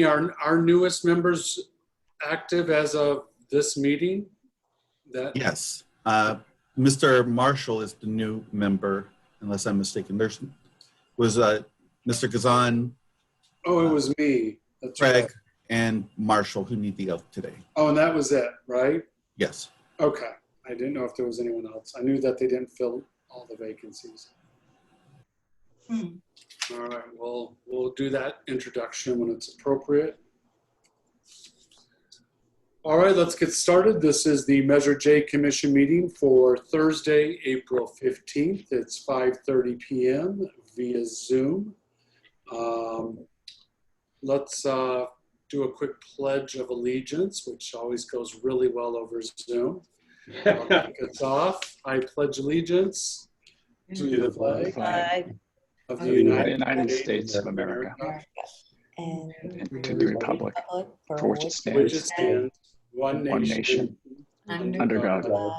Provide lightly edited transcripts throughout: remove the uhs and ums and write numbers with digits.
our newest members active as of this meeting? Yes. Mr. Marshall is the new member, unless I'm mistaken. There's was Mr. Gazan. Oh, it was me. That's Craig, right. And Marshall who need the oath today. Oh, and that was it, right? Yes. Okay. I didn't know if there was anyone else. I knew that they didn't fill all the vacancies. All right. Well, we'll do that introduction when it's appropriate. All right, let's get started. This is the Measure J Commission meeting for Thursday, April 15th. It's 5:30 p.m. via Zoom. Let's do a quick pledge of allegiance, which always goes really well over Zoom. I'll kick us off. I pledge allegiance to the flag of the United States of America and to the republic for which it stands, one nation, under God,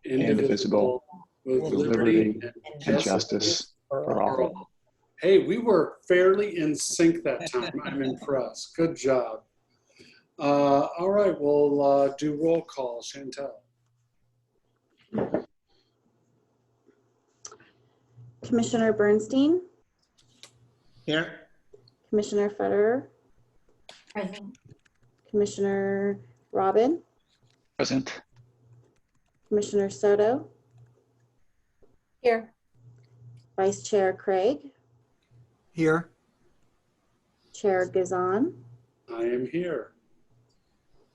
indivisible, with liberty and justice for all. Hey, we were fairly in sync that time. I'm impressed. Good job. All right, we'll do roll call. Chantel. Commissioner Bernstein. Here. Commissioner Federer. Present. Commissioner Robin. Present. Commissioner Soto. Here. Vice Chair Craig. Here. Chair Gazan. I am here.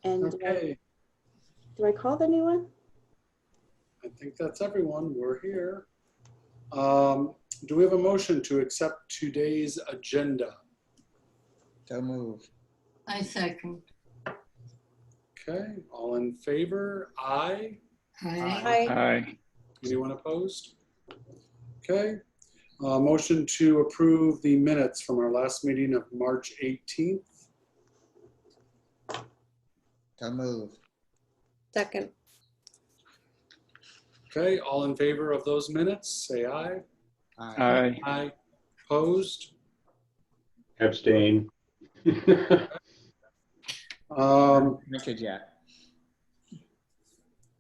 And Okay. do I call the new one? I think that's everyone. We're here. Do we have a motion to accept today's agenda? So move. I second. Okay, all in favor? Aye. Aye. Aye. Anyone opposed? Okay. Motion to approve the minutes from our last meeting of March 18th. So move. Second. Okay, all in favor of those minutes, say aye. Aye. Aye. Opposed? Abstain. Richard, yeah.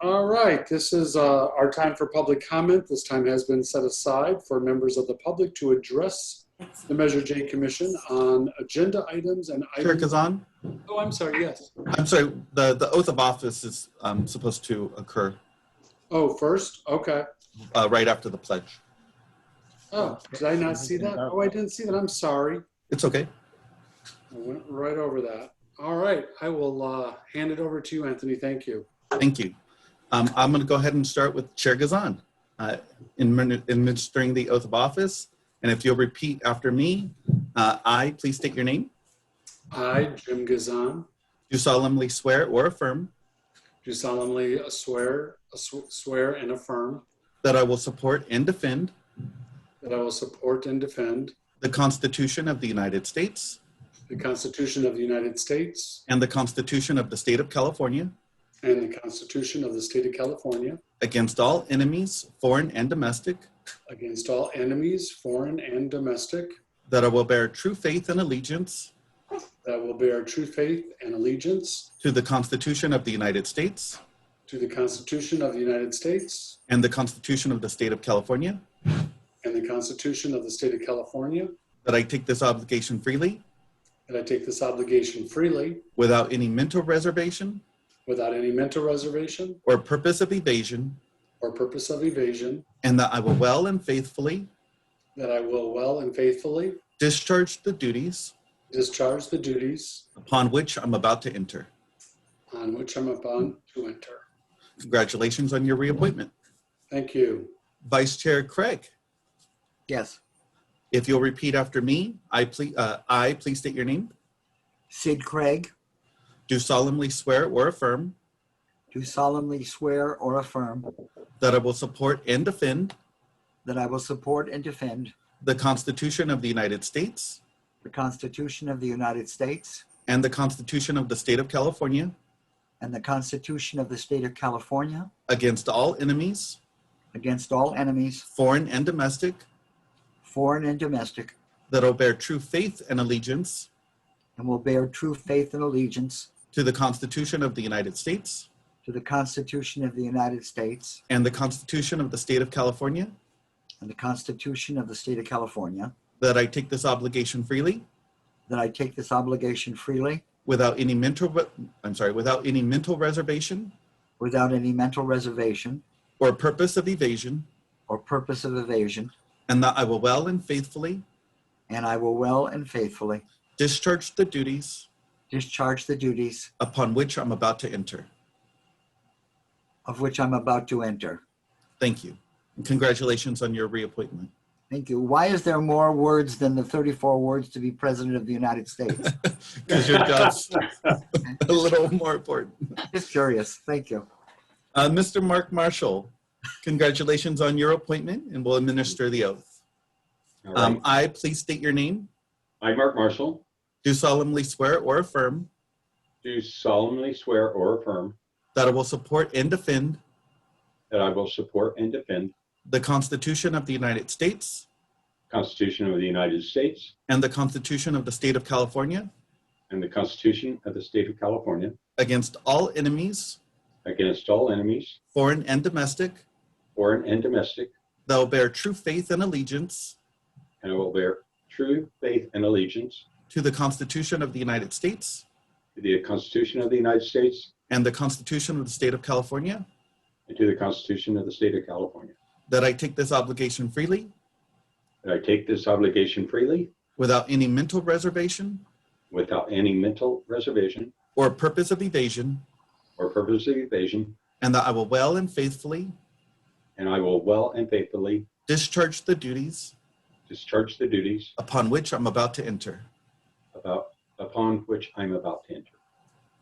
All right, this is our time for public comment. This time has been set aside for members of the public to address the Measure J Commission on agenda items and Chair items. Gazan. Oh, I'm sorry, yes. I'm sorry. The oath of office is supposed to occur Oh, first? Okay. right after the pledge. Oh, did I not see that? Oh, I didn't see that. I'm sorry. It's okay. I went right over that. All right, I will hand it over to you, Anthony. Thank you. Thank you. I'm going to go ahead and start with Chair Gazan administering the oath of office. And if you'll repeat after me, I, please state your name. I, Jim Gazan, Do solemnly swear or affirm do solemnly swear and affirm that I will support and defend that I will support and defend the Constitution of the United States the Constitution of the United States and the Constitution of the State of California and the Constitution of the State of California against all enemies, foreign and domestic, against all enemies, foreign and domestic, that I will bear true faith and allegiance that will bear true faith and allegiance to the Constitution of the United States to the Constitution of the United States and the Constitution of the State of California, and the Constitution of the State of California, that I take this obligation freely that I take this obligation freely without any mental reservation without any mental reservation or purpose of evasion, or purpose of evasion, and that I will well and faithfully that I will well and faithfully discharge the duties discharge the duties upon which I'm about to enter. on which I'm about to enter. Congratulations on your reappointment. Thank you. Vice Chair Craig, Yes. if you'll repeat after me, I please state your name. Sid Craig, Do solemnly swear or affirm do solemnly swear or affirm that I will support and defend that I will support and defend the Constitution of the United States the Constitution of the United States and the Constitution of the State of California and the Constitution of the State of California against all enemies, against all enemies, foreign and domestic, foreign and domestic, that I will bear true faith and allegiance and will bear true faith and allegiance to the Constitution of the United States to the Constitution of the United States and the Constitution of the State of California, and the Constitution of the State of California, that I take this obligation freely that I take this obligation freely without any mental reservation without any mental reservation or purpose of evasion, or purpose of evasion, and that I will well and faithfully and I will well and faithfully discharge the duties discharge the duties upon which I'm about to enter. of which I'm about to enter. Thank you. And congratulations on your reappointment. Thank you. Why is there more words than the 34 words to be President of the United States? Because your job's a little more important. Just curious. Thank you. Mr. Mark Marshall, congratulations on your appointment, and we'll administer the oath. All right. I, please state your name, I, Mark Marshall, do solemnly swear or affirm do solemnly swear or affirm that I will support and defend that I will support and defend the Constitution of the United States the Constitution of the United States and the Constitution of the State of California and the Constitution of the State of California against all enemies, against all enemies, foreign and domestic, foreign and domestic, that I will bear true faith and allegiance and I will bear true faith and allegiance to the Constitution of the United States to the Constitution of the United States and the Constitution of the State of California, and to the Constitution of the State of California, that I take this obligation freely that I take this obligation freely without any mental reservation without any mental reservation or purpose of evasion, or purpose of evasion, and that I will well and faithfully and I will well and faithfully discharge the duties discharge the duties upon which I'm about to enter. upon which I'm about to enter.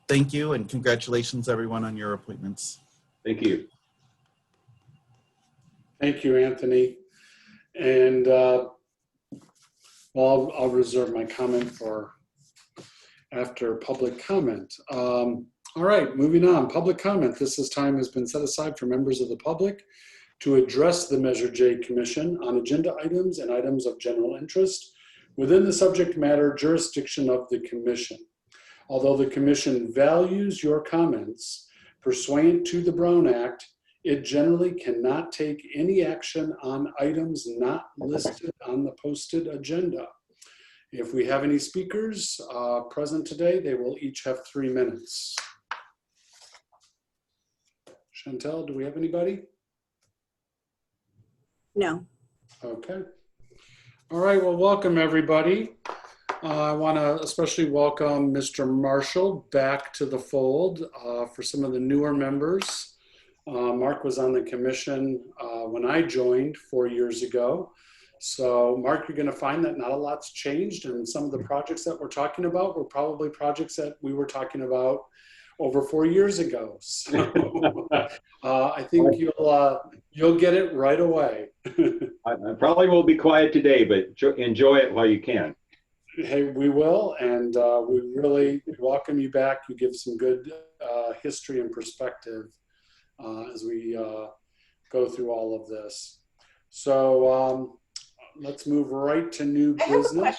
Thank you, and congratulations, everyone, on your appointments. Thank you. Thank you, Anthony. And well, I'll reserve my comment for after public comment. All right, moving on. Public comment. This time has been set aside for members of the public to address the Measure J Commission on agenda items and items of general interest within the subject matter jurisdiction of the Commission. Although the Commission values your comments pursuant to the Brown Act, it generally cannot take any action on items not listed on the posted agenda. If we have any speakers present today, they will each have 3 minutes. Chantel, do we have anybody? No. Okay. All right, well, welcome everybody. I want to especially welcome Mr. Marshall back to the fold for some of the newer members. Mark was on the commission when I joined 4 years ago. So Mark, you're going to find that not a lot's changed, and some of the projects that we're talking about were probably projects that we were talking about over 4 years ago. So I think you'll get it right away. I probably will be quiet today, but enjoy it while you can. Hey, we will, and we really welcome you back. You give some good history and perspective as we go through all of this. So let's move right to new business.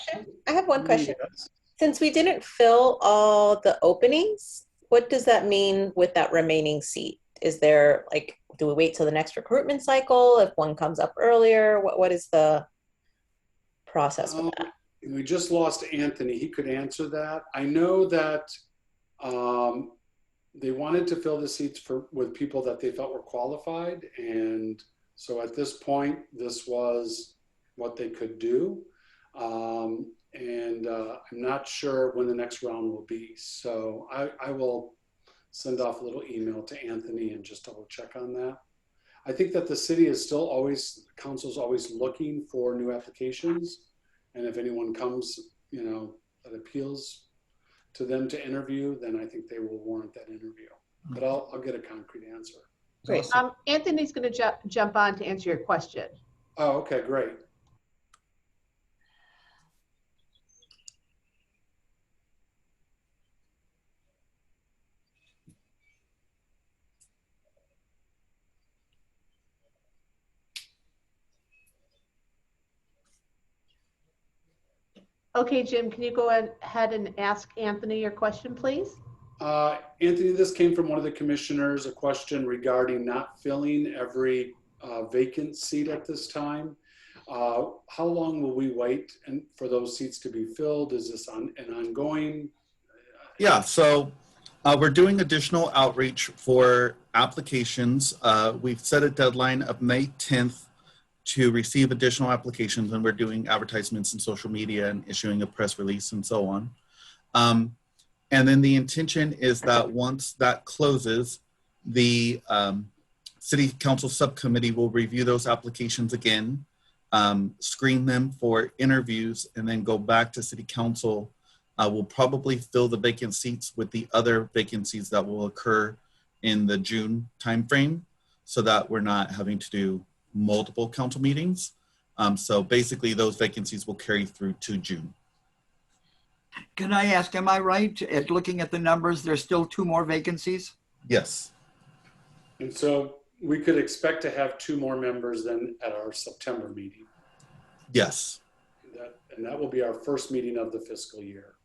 I have one question. Yes. Since we didn't fill all the openings, what does that mean with that remaining seat? Is there, like, do we wait till the next recruitment cycle if one comes up earlier? What is the process with that? We just lost Anthony. He could answer that. I know that they wanted to fill the seats with people that they felt were qualified. And so at this point, this was what they could do. I'm not sure when the next round will be. So I will send off a little email to Anthony and just double check on that. I think that the city is still always, council's always looking for new applications. And if anyone comes, you know, that appeals to them to interview, then I think they will warrant that interview. But I'll get a concrete answer. Great. Anthony's going to jump on to answer your question. Oh, okay, great. Okay, Jim, can you go ahead and ask Anthony your question, please? Anthony, this came from one of the commissioners, a question regarding not filling every vacant seat at this time. How long will we wait for those seats to be filled? Is this an ongoing? Yeah, so we're doing additional outreach for applications. We've set a deadline of May 10th to receive additional applications, and we're doing advertisements in social media and issuing a press release and so on. And then the intention is that once that closes, the City Council Subcommittee will review those applications again, screen them for interviews, and then go back to City Council. We'll probably fill the vacant seats with the other vacancies that will occur in the June timeframe, so that we're not having to do multiple council meetings. So basically those vacancies will carry through to June. Can I ask, am I right at looking at the numbers, there's still 2 more vacancies? Yes. And so we could expect to have 2 more members then at our September meeting. Yes. And that will be our first meeting of the fiscal year.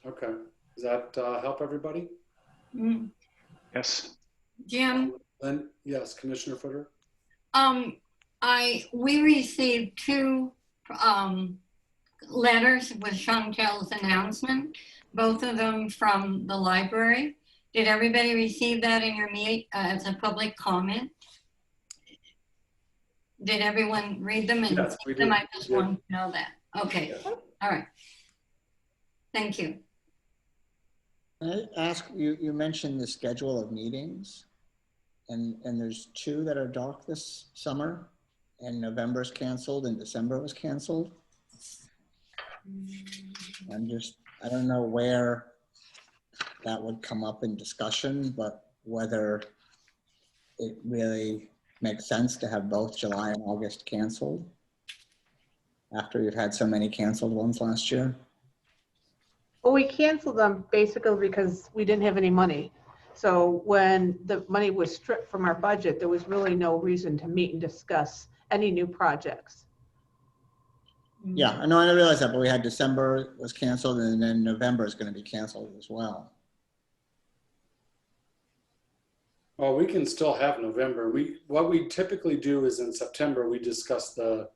Okay. Does that help everybody? Yes. Jim, Then, yes, Commissioner Footer. we received 2 letters with Chantel's announcement, both of them from the library. Did everybody receive that in your meet as a public comment? Did everyone read them and Yes, we see them? did. I just wanted to know that. Okay. Yes. All right. Thank you. Can I ask, you mentioned the schedule of meetings, and there's 2 that are dark this summer, and November's canceled and December was canceled. I don't know where that would come up in discussion, but whether it really makes sense to have both July and August canceled after you've had so many canceled ones last year. Well, we canceled them basically because we didn't have any money. So when the money was stripped from our budget, there was really no reason to meet and discuss any new projects. Yeah, I know, I realize that, but we had December was canceled, and then November is going to be canceled as well. Well, we can still have November. What we typically do is in September, we discuss the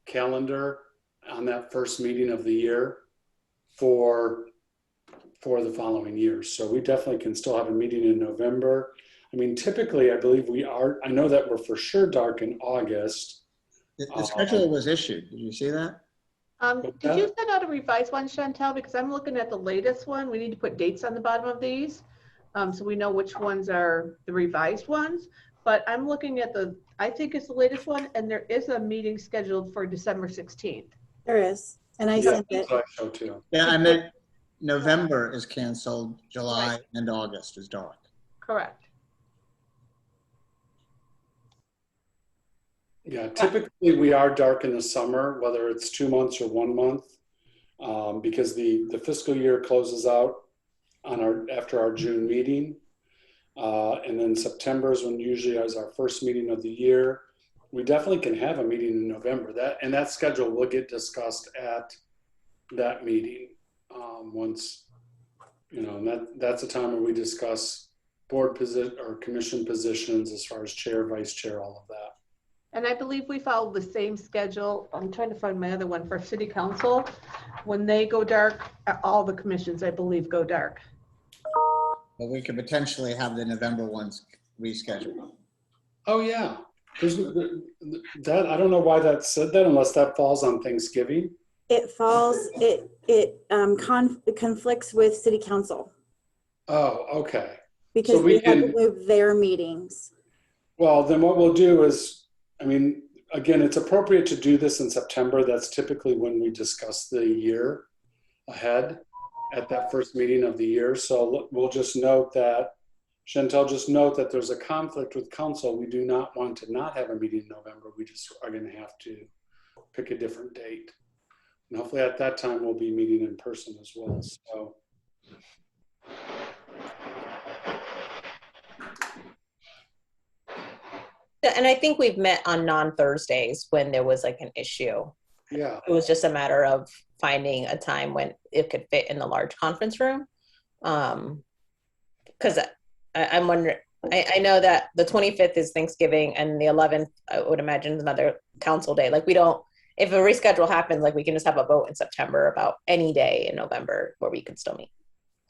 calendar on that first meeting of the year for the following year. So we definitely can still have a meeting in November. I mean, typically, I believe I know that we're for sure dark in August. The schedule was issued. Did you see that? Did you send out a revised one, Chantel? Because I'm looking at the latest one. We need to put dates on the bottom of these, so we know which ones are the revised ones. But I'm looking at I think it's the latest one, and there is a meeting scheduled for December 16th. There is, and I sent it. I show too. Yeah, I meant November is canceled, July and August is dark. Correct. Yeah, typically we are dark in the summer, whether it's 2 months or 1 month, because the fiscal year closes out on after our June meeting. And then September is when usually is our first meeting of the year. We definitely can have a meeting in November. That schedule will get discussed at that meeting once, and that's a time where we discuss board position or commission positions as far as chair, vice chair, all of that. And I believe we follow the same schedule. I'm trying to find my other one for city council. When they go dark, all the commissions, I believe, go dark. But we could potentially have the November ones rescheduled. Oh yeah, that I don't know why that said that unless that falls on Thanksgiving. It falls, it conflicts with city council Oh, okay. because So we we have to can- move their meetings. Well, then what we'll do is, I mean, again, it's appropriate to do this in September. That's typically when we discuss the year ahead at that first meeting of the year. So we'll just note that, Chantel, just note that there's a conflict with council. We do not want to not have a meeting in November. We just are going to have to pick a different date. And hopefully at that time we'll be meeting in person as well. So. And I think we've met on non-Thursdays when there was like an issue. Yeah. It was just a matter of finding a time when it could fit in the large conference room. Because I'm wondering, I know that the 25th is Thanksgiving and the 11th, I would imagine, is another council day. Like we don't, if a reschedule happens, like we can just have a vote in September about any day in November where we could still meet.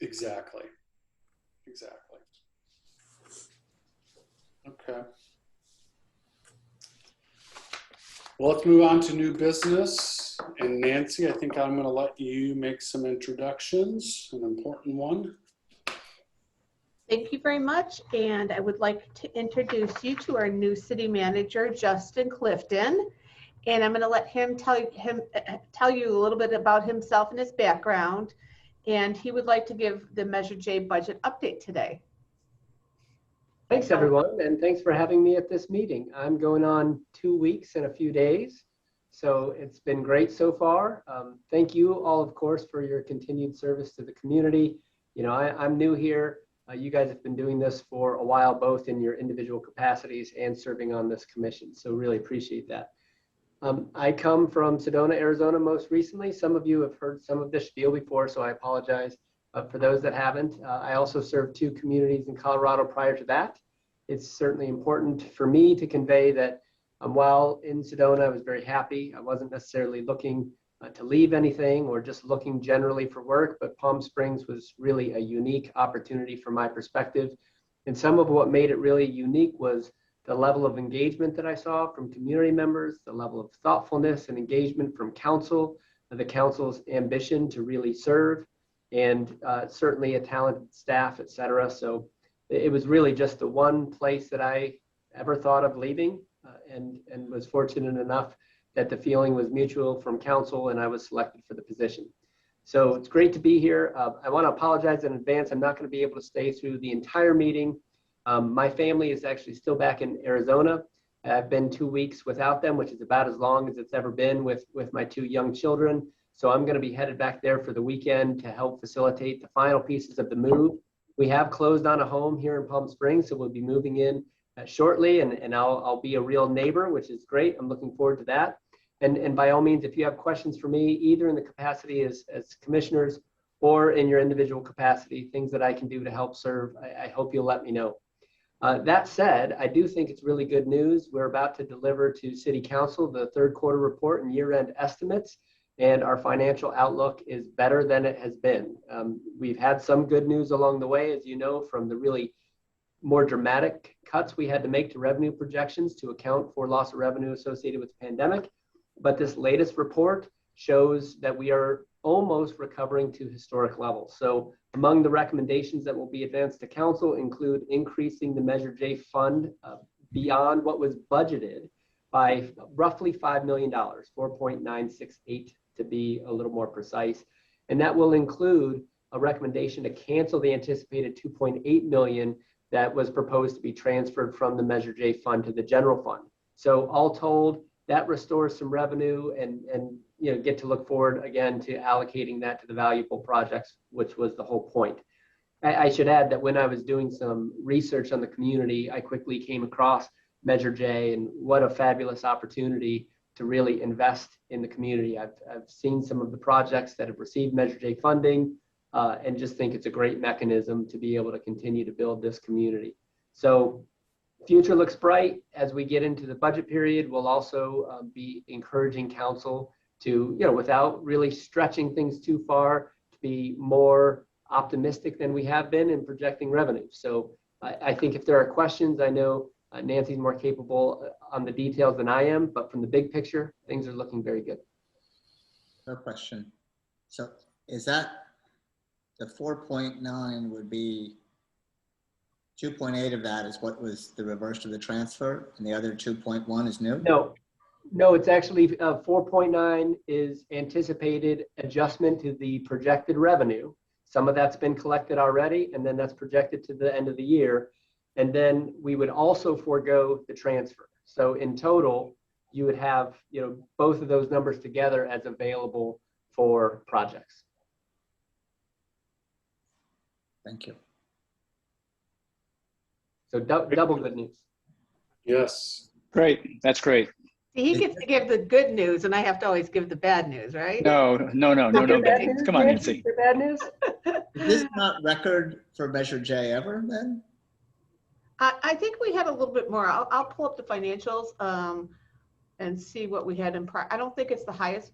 Exactly. Exactly. Okay. Well, let's move on to new business. And Nancy, I think I'm going to let you make some introductions, an important one. Thank you very much. And I would like to introduce you to our new city manager, Justin Clifton. And I'm going to let him tell you a little bit about himself and his background. And he would like to give the Measure J budget update today. Thanks, everyone, and thanks for having me at this meeting. I'm going on 2 weeks and a few days, so it's been great so far. Thank you all, of course, for your continued service to the community. You know, I'm new here. You guys have been doing this for a while, both in your individual capacities and serving on this commission, so really appreciate that. I come from Sedona, Arizona, most recently. Some of you have heard some of this spiel before, so I apologize. But for those that haven't, I also served 2 communities in Colorado prior to that. It's certainly important for me to convey that while in Sedona, I was very happy. I wasn't necessarily looking to leave anything or just looking generally for work, but Palm Springs was really a unique opportunity from my perspective. And some of what made it really unique was the level of engagement that I saw from community members, the level of thoughtfulness and engagement from council, the council's ambition to really serve, and certainly a talented staff, et cetera. So it was really just the one place that I ever thought of leaving, and was fortunate enough that the feeling was mutual from council and I was selected for the position. So it's great to be here. I want to apologize in advance. I'm not going to be able to stay through the entire meeting. My family is actually still back in Arizona. I've been 2 weeks without them, which is about as long as it's ever been with my 2 young children. So I'm going to be headed back there for the weekend to help facilitate the final pieces of the move. We have closed on a home here in Palm Springs, so we'll be moving in shortly, and I'll be a real neighbor, which is great. I'm looking forward to that. And by all means, if you have questions for me, either in the capacity as commissioners or in your individual capacity, things that I can do to help serve, I hope you'll let me know. That said, I do think it's really good news. We're about to deliver to City Council the third quarter report and year-end estimates, and our financial outlook is better than it has been. We've had some good news along the way, as you know, from the really more dramatic cuts we had to make to revenue projections to account for loss of revenue associated with the pandemic. But this latest report shows that we are almost recovering to historic levels. So among the recommendations that will be advanced to council include increasing the Measure J fund beyond what was budgeted by roughly $5 million, 4.968 to be a little more precise. And that will include a recommendation to cancel the anticipated 2.8 million that was proposed to be transferred from the Measure J fund to the general fund. So all told, that restores some revenue and you know, get to look forward again to allocating that to the valuable projects, which was the whole point. I should add that when I was doing some research on the community, I quickly came across Measure J, and what a fabulous opportunity to really invest in the community. I've seen some of the projects that have received Measure J funding and just think it's a great mechanism to be able to continue to build this community. So future looks bright. As we get into the budget period, we'll also be encouraging council to, you know, without really stretching things too far, to be more optimistic than we have been in projecting revenue. So I think if there are questions, I know Nancy's more capable on the details than I am, but from the big picture, things are looking very good. No question. So is that the 4.9 would be 2.8 of that is what was the reverse of the transfer, and the other 2.1 is new? No, it's actually 4.9 is anticipated adjustment to the projected revenue. Some of that's been collected already, and then that's projected to the end of the year. And then we would also forego the transfer. So in total, you would have, you know, both of those numbers together as available for projects. Thank you. So double good news. Yes. Great. That's great. See, he gets to give the good news and I have to always give the bad news, right? No bad news. Come on, Nancy. Your bad news? Is this not record for Measure J ever then? I think we had a little bit more. I'll pull up the financials and see what we had in prior. I don't think it's the highest,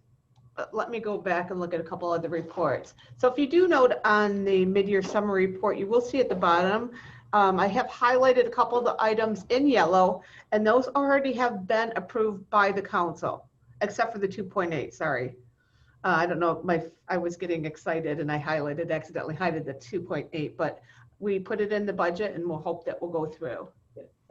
but let me go back and look at a couple of the reports. So if you do note on the mid-year summary report, you will see at the bottom, I have highlighted a couple of the items in yellow, and those already have been approved by the council, except for the 2.8, sorry. I don't know, I was getting excited and I accidentally highlighted the 2.8, but we put it in the budget and we'll hope that will go through.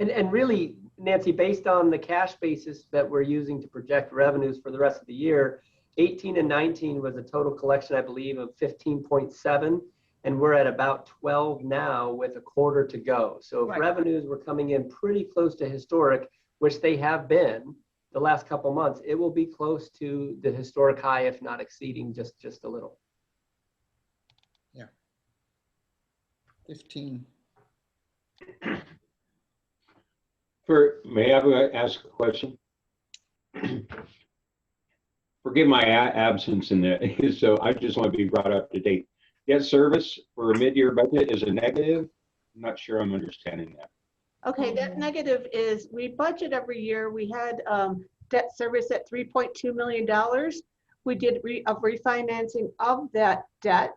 And really, Nancy, based on the cash basis that we're using to project revenues for the rest of the year, 18 and 19 was a total collection, I believe, of 15.7, and we're at about 12 now with a quarter to go. So if Right. revenues were coming in pretty close to historic, which they have been the last couple months, it will be close to the historic high, if not exceeding just a little. 15. May I ask a question? Forgive my absence in that, so I just want to be brought up to date. Debt service for a mid-year budget is a negative. I'm not sure I'm understanding that. Okay, that negative is, we budget every year. We had debt service at $3.2 million. We did a refinancing of that debt,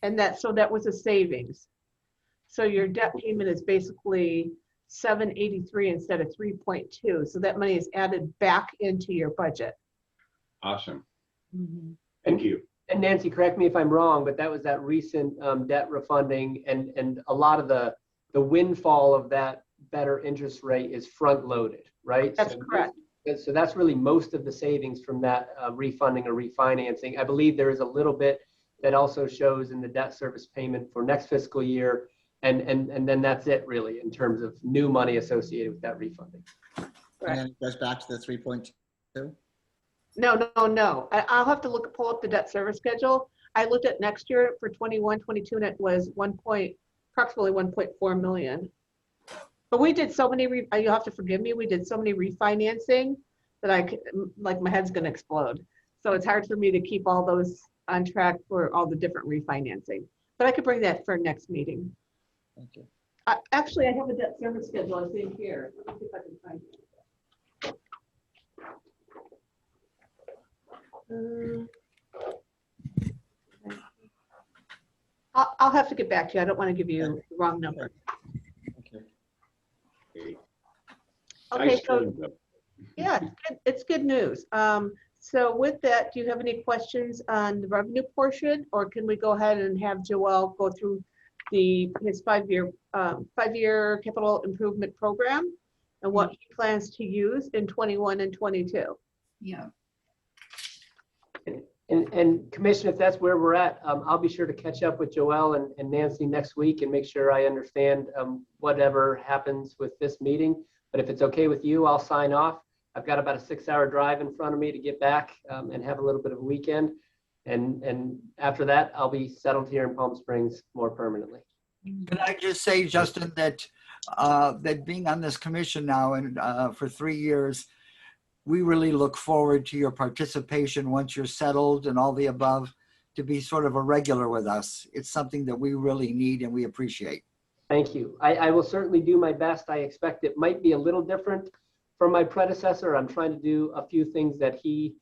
and that was a savings. So your debt payment is basically $783 instead of 3.2. So that money is added back into your budget. Awesome. Mm-hmm. Thank you. And Nancy, correct me if I'm wrong, but that was that recent debt refunding, and a lot of the windfall of that better interest rate is front loaded, right? That's correct. So that's really most of the savings from that refunding or refinancing. I believe there is a little bit that also shows in the debt service payment for next fiscal year. And then that's it really in terms of new money associated with that refunding. And then it goes back to the 3.2. No. I'll have to pull up the debt service schedule. I looked at next year for 21, 22, and it was approximately 1.4 million. But we did so many, you'll have to forgive me, we did so many refinancing that my head's gonna explode. So it's hard for me to keep all those on track for all the different refinancing. But I could bring that for next meeting. Thank you. Actually, I have a debt service schedule, I think here. Let me see if I can find it. I'll have to get back to you. I don't want to give you the wrong number. Okay, Nice so turn, though. yeah, it's good news. So with that, do you have any questions on the revenue portion, or can we go ahead and have Joel go through his five-year capital improvement program and what he plans to use in 21 and 22? Yeah. And Commissioner, if that's where we're at, I'll be sure to catch up with Joelle and Nancy next week and make sure I understand whatever happens with this meeting. But if it's okay with you, I'll sign off. I've got about a 6-hour drive in front of me to get back and have a little bit of a weekend. And after that, I'll be settled here in Palm Springs more permanently. Can I just say, Justin, that being on this commission now and for 3 years, we really look forward to your participation once you're settled and all the above, to be sort of a regular with us. It's something that we really need and we appreciate. Thank you. I will certainly do my best. I expect it might be a little different from my predecessor. I'm trying to do a few things that he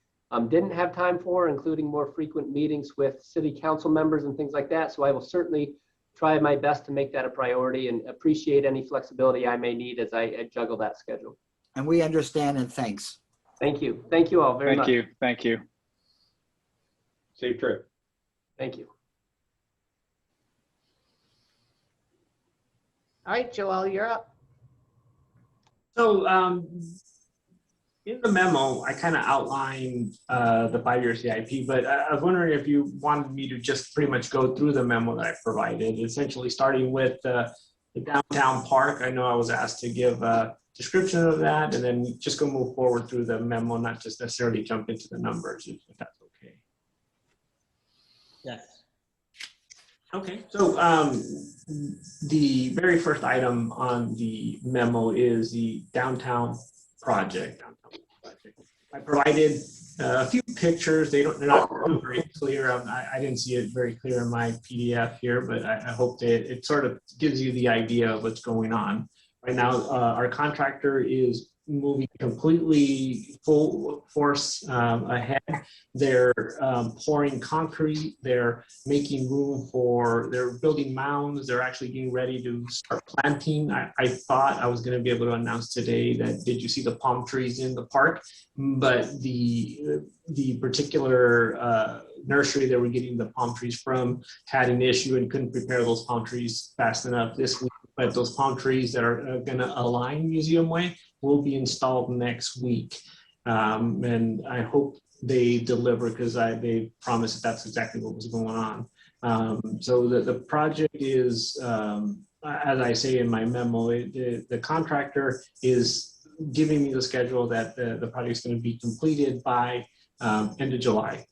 didn't have time for, including more frequent meetings with city council members and things like that. So I will certainly try my best to make that a priority and appreciate any flexibility I may need as I juggle that schedule. And we understand, and thanks. Thank you. Thank you all very much. Thank you. Safe trip. Thank you. All right, Joel, you're up. So in the memo, I kind of outlined the 5-year CIP, but I was wondering if you wanted me to just pretty much go through the memo that I provided, essentially starting with the downtown park. I know I was asked to give a description of that, and then just go move forward through the memo, not just necessarily jump into the numbers, if that's okay. Yes. Okay, so the very first item on the memo is the downtown project. project. I provided a few pictures. They're not very clear. I didn't see it very clear in my PDF here, but I hope that it sort of gives you the idea of what's going on. Right now, our contractor is moving completely full force ahead. They're pouring concrete. They're making room for, they're building mounds. They're actually getting ready to start planting. I thought I was going to be able to announce today that, did you see the palm trees in the park? But the particular nursery that we're getting the palm trees from had an issue and couldn't prepare those palm trees fast enough this week. But those palm trees that are going to align Museum Way will be installed next week. And I hope they deliver, because they promised that that's exactly what was going on. So the project is, as I say in my memo, the contractor is giving me the schedule that the project is going to be completed by end of July.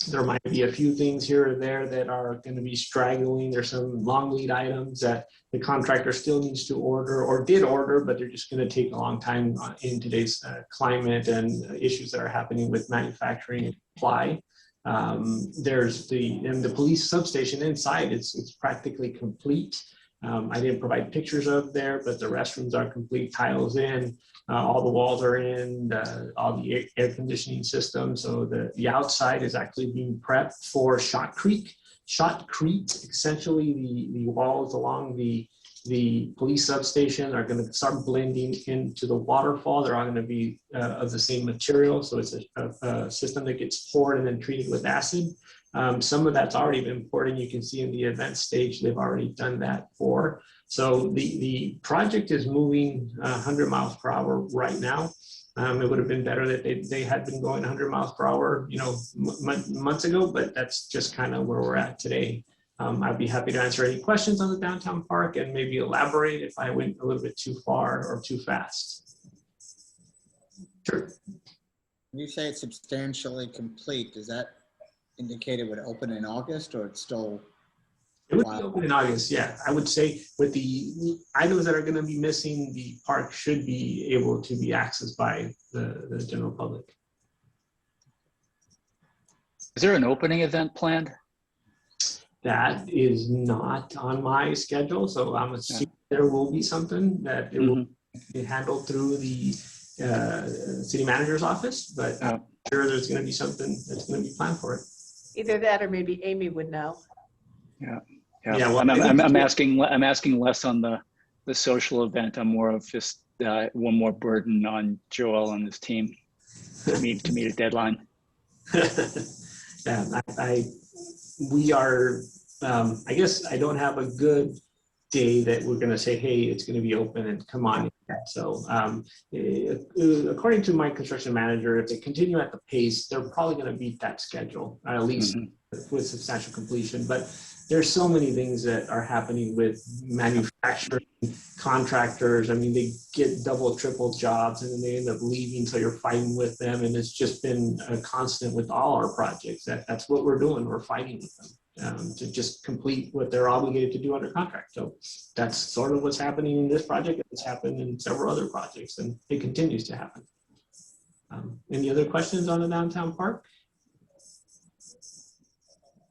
There might be a few things here or there that are going to be straggling. There's some long lead items that the contractor still needs to order or did order, but they're just going to take a long time in today's climate and issues that are happening with manufacturing and supply. There's the police substation inside. It's practically complete. I didn't provide pictures of there, but the restrooms are complete, tiles in, all the walls are in, all the air conditioning system. So the outside is actually being prepped for shotcrete. Shotcrete, essentially the walls along the police substation are going to start blending into the waterfall. They're all going to be of the same material. So it's a system that gets poured and then treated with acid. Some of that's already been poured, and you can see in the event stage, they've already done that for. So the project is moving 100 miles per hour right now. It would have been better that they had been going 100 miles per hour, months ago, but that's just kind of where we're at today. I'd be happy to answer any questions on the downtown park and maybe elaborate if I went a little bit too far or too fast. Sure. When you say it's substantially complete, does that indicate it would open in August, or it's still? It would be open in August, yeah. I would say with the items that are going to be missing, the park should be able to be accessed by the general public. Is there an opening event planned? That is not on my schedule, so I'm assuming there will be something that it will be handled through the city manager's office, but I'm sure there's going to be something that's going to be planned for it. Either that or maybe Amy would know. Yeah. Well, I'm asking less on the social event. I'm more of just one more burden on Joel and his team to meet a deadline. Yeah, we are. I guess I don't have a good day that we're going to say, hey, it's going to be open and come on. So according to my construction manager, if they continue at the pace, they're probably going to beat that schedule, at least with substantial completion. But there's so many things that are happening with manufacturing contractors. I mean, they get double, triple jobs and then they end up leaving. So you're fighting with them. And it's just been a constant with all our projects. That's what we're doing. We're fighting with them. To just complete what they're obligated to do under contract. So that's sort of what's happening in this project. It's happened in several other projects, and it continues to happen. Any other questions on the downtown park?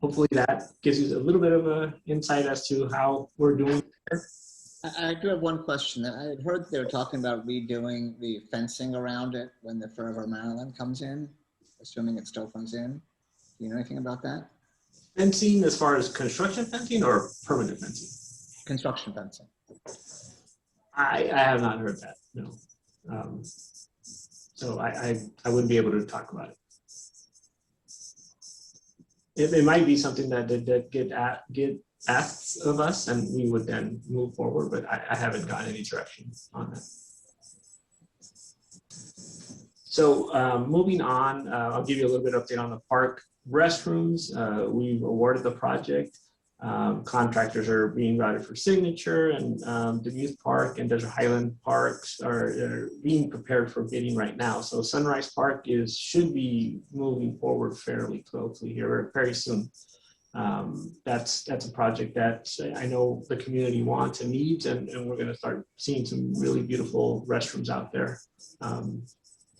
Hopefully that gives you a little bit of an insight as to how we're doing there. I do have one question. I had heard they were talking about redoing the fencing around it when the Forever Maryland comes in, assuming it still comes in. Do you know anything about that? Fencing as far as construction fencing or permanent fencing? Construction fencing. I have not heard that, no. So I wouldn't be able to talk about it. It might be something that get asked of us and we would then move forward, but I haven't gotten any direction on that. So moving on, I'll give you a little bit of update on the park. Restrooms, we've awarded the project. Contractors are being routed for signature, and the Youth Park and Desert Highland Parks are being prepared for bidding right now. So Sunrise Park should be moving forward fairly closely here, very soon. That's a project that I know the community wants and needs, and we're going to start seeing some really beautiful restrooms out there.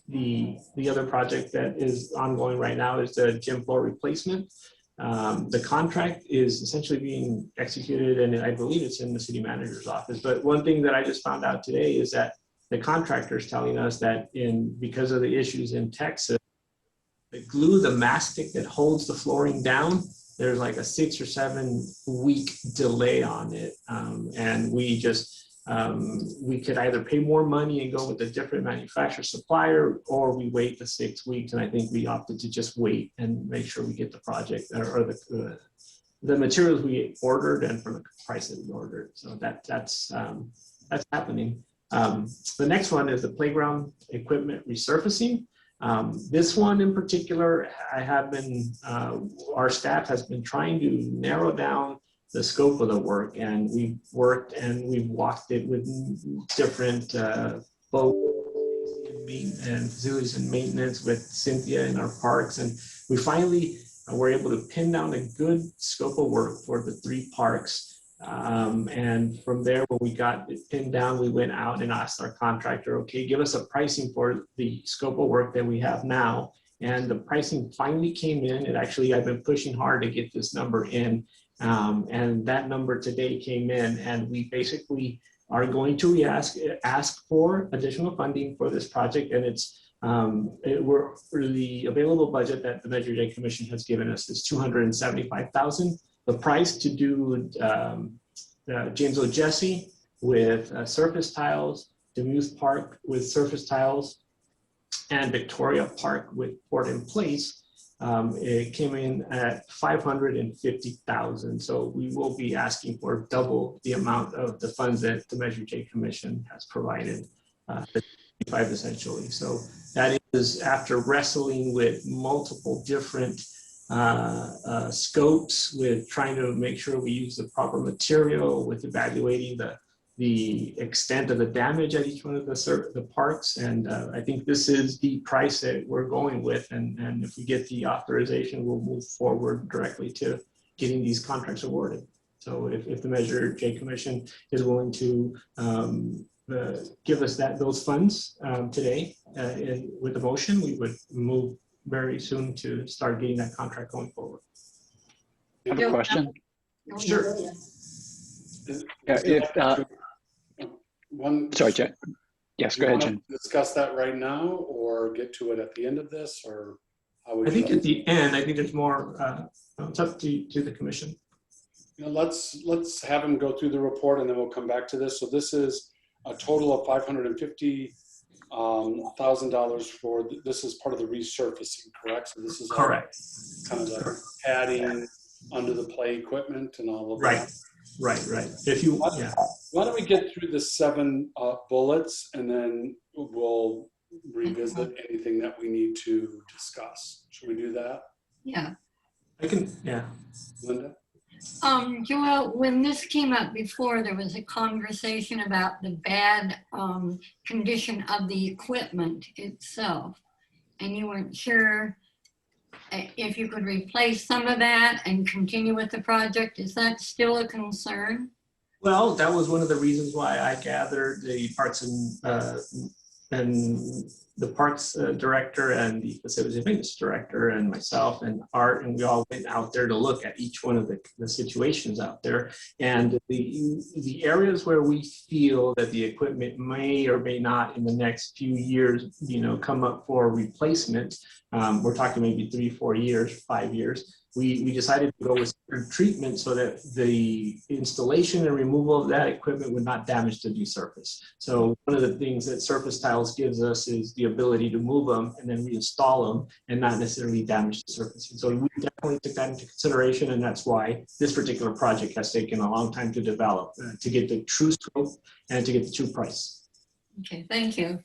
The other project that is ongoing right now is the gym floor replacement. The contract is essentially being executed, and I believe it's in the city manager's office. But one thing that I just found out today is that the contractor is telling us that because of the issues in Texas, the glue, the mastic that holds the flooring down, there's like a 6 or 7 week delay on it. And we could either pay more money and go with a different manufacturer supplier, or we wait the 6 weeks. And I think we opted to just wait and make sure we get the project or the materials we ordered and for the price that we ordered. So that's happening. The next one is the playground equipment resurfacing. This one in particular, our staff has been trying to narrow down the scope of the work, and we've worked and we've walked it with different folks and facilities and maintenance with Cynthia in our parks, and we finally were able to pin down a good scope of work for the 3 parks. And from there, when we got it pinned down, we went out and asked our contractor, okay, give us a pricing for the scope of work that we have now. And the pricing finally came in. And actually, I've been pushing hard to get this number in. And that number today came in, and we basically are going to ask for additional funding for this project. And the available budget that the Measure J Commission has given us is $275,000. The price to do James O. Jesse with surface tiles, Demuth Park with surface tiles, and Victoria Park with Port in Place, it came in at $550,000. So we will be asking for double the amount of the funds that the Measure J Commission has provided, essentially. So that is after wrestling with multiple different scopes, with trying to make sure we use the proper material, with evaluating the extent of the damage at each one of the parks. And I think this is the price that we're going with. And if we get the authorization, we'll move forward directly to getting these contracts awarded. So if the Measure J Commission is willing to give us those funds today with the motion, we would move very soon to start getting that contract going forward. I have a question. Sure. Yeah, sorry, Jen. Yes, go ahead, Jen. Discuss that right now, or get to it at the end of this, or how would I think at the end, I think there's more. It's up to the commission. Let's have him go through the report, and then we'll come back to this. So this is a total of $550,000 for this is part of the resurfacing, correct? So this is correct. Kind of the padding under the play equipment and all of that. Right. If you why don't we get through the 7 bullets, and then we'll revisit anything that we need to discuss. Should we do that? Yeah. I can. Yeah. Linda? Joel, when this came up before, there was a conversation about the bad condition of the equipment itself, and you weren't sure if you could replace some of that and continue with the project. Is that still a concern? Well, that was one of the reasons why I gathered the parks and the parks director and the facilities and maintenance director and myself and Art, and we all went out there to look at each one of the situations out there. And the areas where we feel that the equipment may or may not in the next few years, come up for replacement, we're talking maybe 3, 4 years, 5 years, we decided to go with certain treatment so that the installation and removal of that equipment would not damage the new surface. So one of the things that surface tiles gives us is the ability to move them and then reinstall them and not necessarily damage the surface. And so we definitely took that into consideration, and that's why this particular project has taken a long time to develop, to get the true scope and to get the true price. Okay, thank you.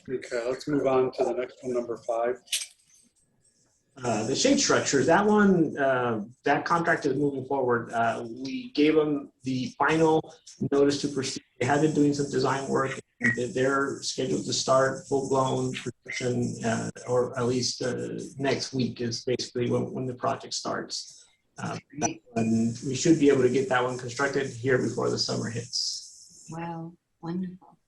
Okay, let's move on to the next one, number 5. The shade structures, that one, that contract is moving forward. We gave them the final notice to proceed. They had been doing some design work, and they're scheduled to start full-blown production, or at least next week is basically when the project starts. And we should be able to get that one constructed here before the summer hits. Wow, wonderful.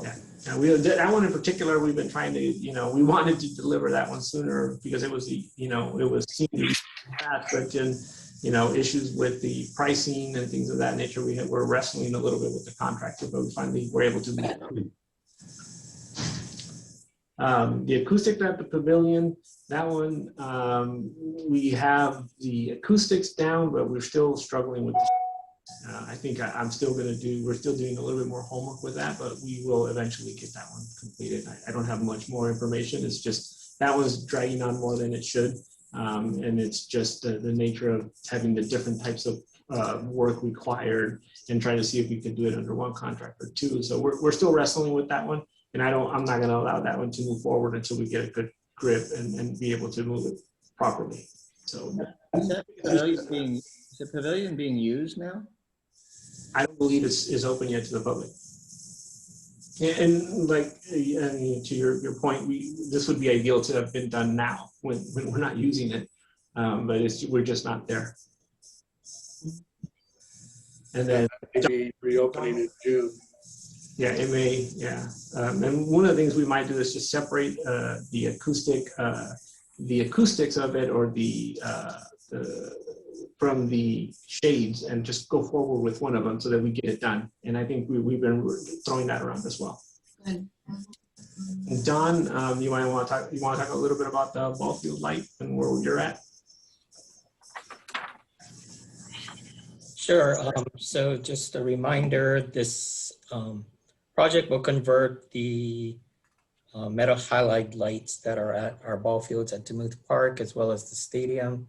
Yeah. And that one in particular, we've been trying to, we wanted to deliver that one sooner because it was, it was seen to be fast, but then, issues with the pricing and things of that nature, we're wrestling a little bit with the contractor, but we finally were able to meet. The acoustic at the pavilion, that one, we have the acoustics down, but we're still struggling with I think we're still doing a little bit more homework with that, but we will eventually get that one completed. I don't have much more information. It's just that was dragging on more than it should. And it's just the nature of having the different types of work required and trying to see if we can do it under one contract or two. So we're still wrestling with that one. And I'm not going to allow that one to move forward until we get a good grip and be able to move it properly. So is the pavilion being used now? I don't believe it's open yet to the public. And to your point, this would be ideal to have been done now when we're not using it, but we're just not there. And then maybe reopening in June. Yeah, it may. Yeah, and one of the things we might do is just separate the acoustics of it, or from the shades, and just go forward with one of them so that we get it done. And I think we've been throwing that around as well. Good. And Don, you want to talk a little bit about the ball field light and where you're at? Sure. So just a reminder, this project will convert the metal halide lights that are at our ball fields at Demuth Park, as well as the stadium,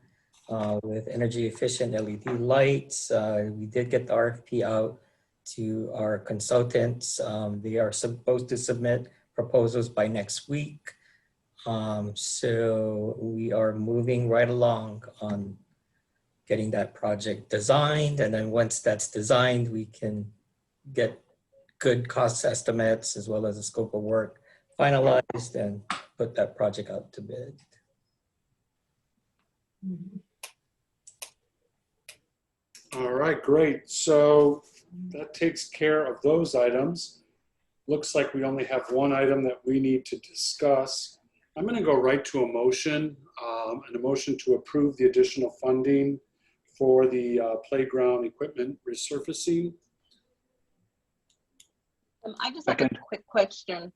with energy efficient LED lights. We did get the RFP out to our consultants. They are supposed to submit proposals by next week. So we are moving right along on getting that project designed. And then once that's designed, we can get good cost estimates as well as a scope of work finalized and put that project out to bid. All right, great. So that takes care of those items. Looks like we only have one item that we need to discuss. I'm going to go right to a motion, and a motion to approve the additional funding for the playground equipment resurfacing. I just have a quick question.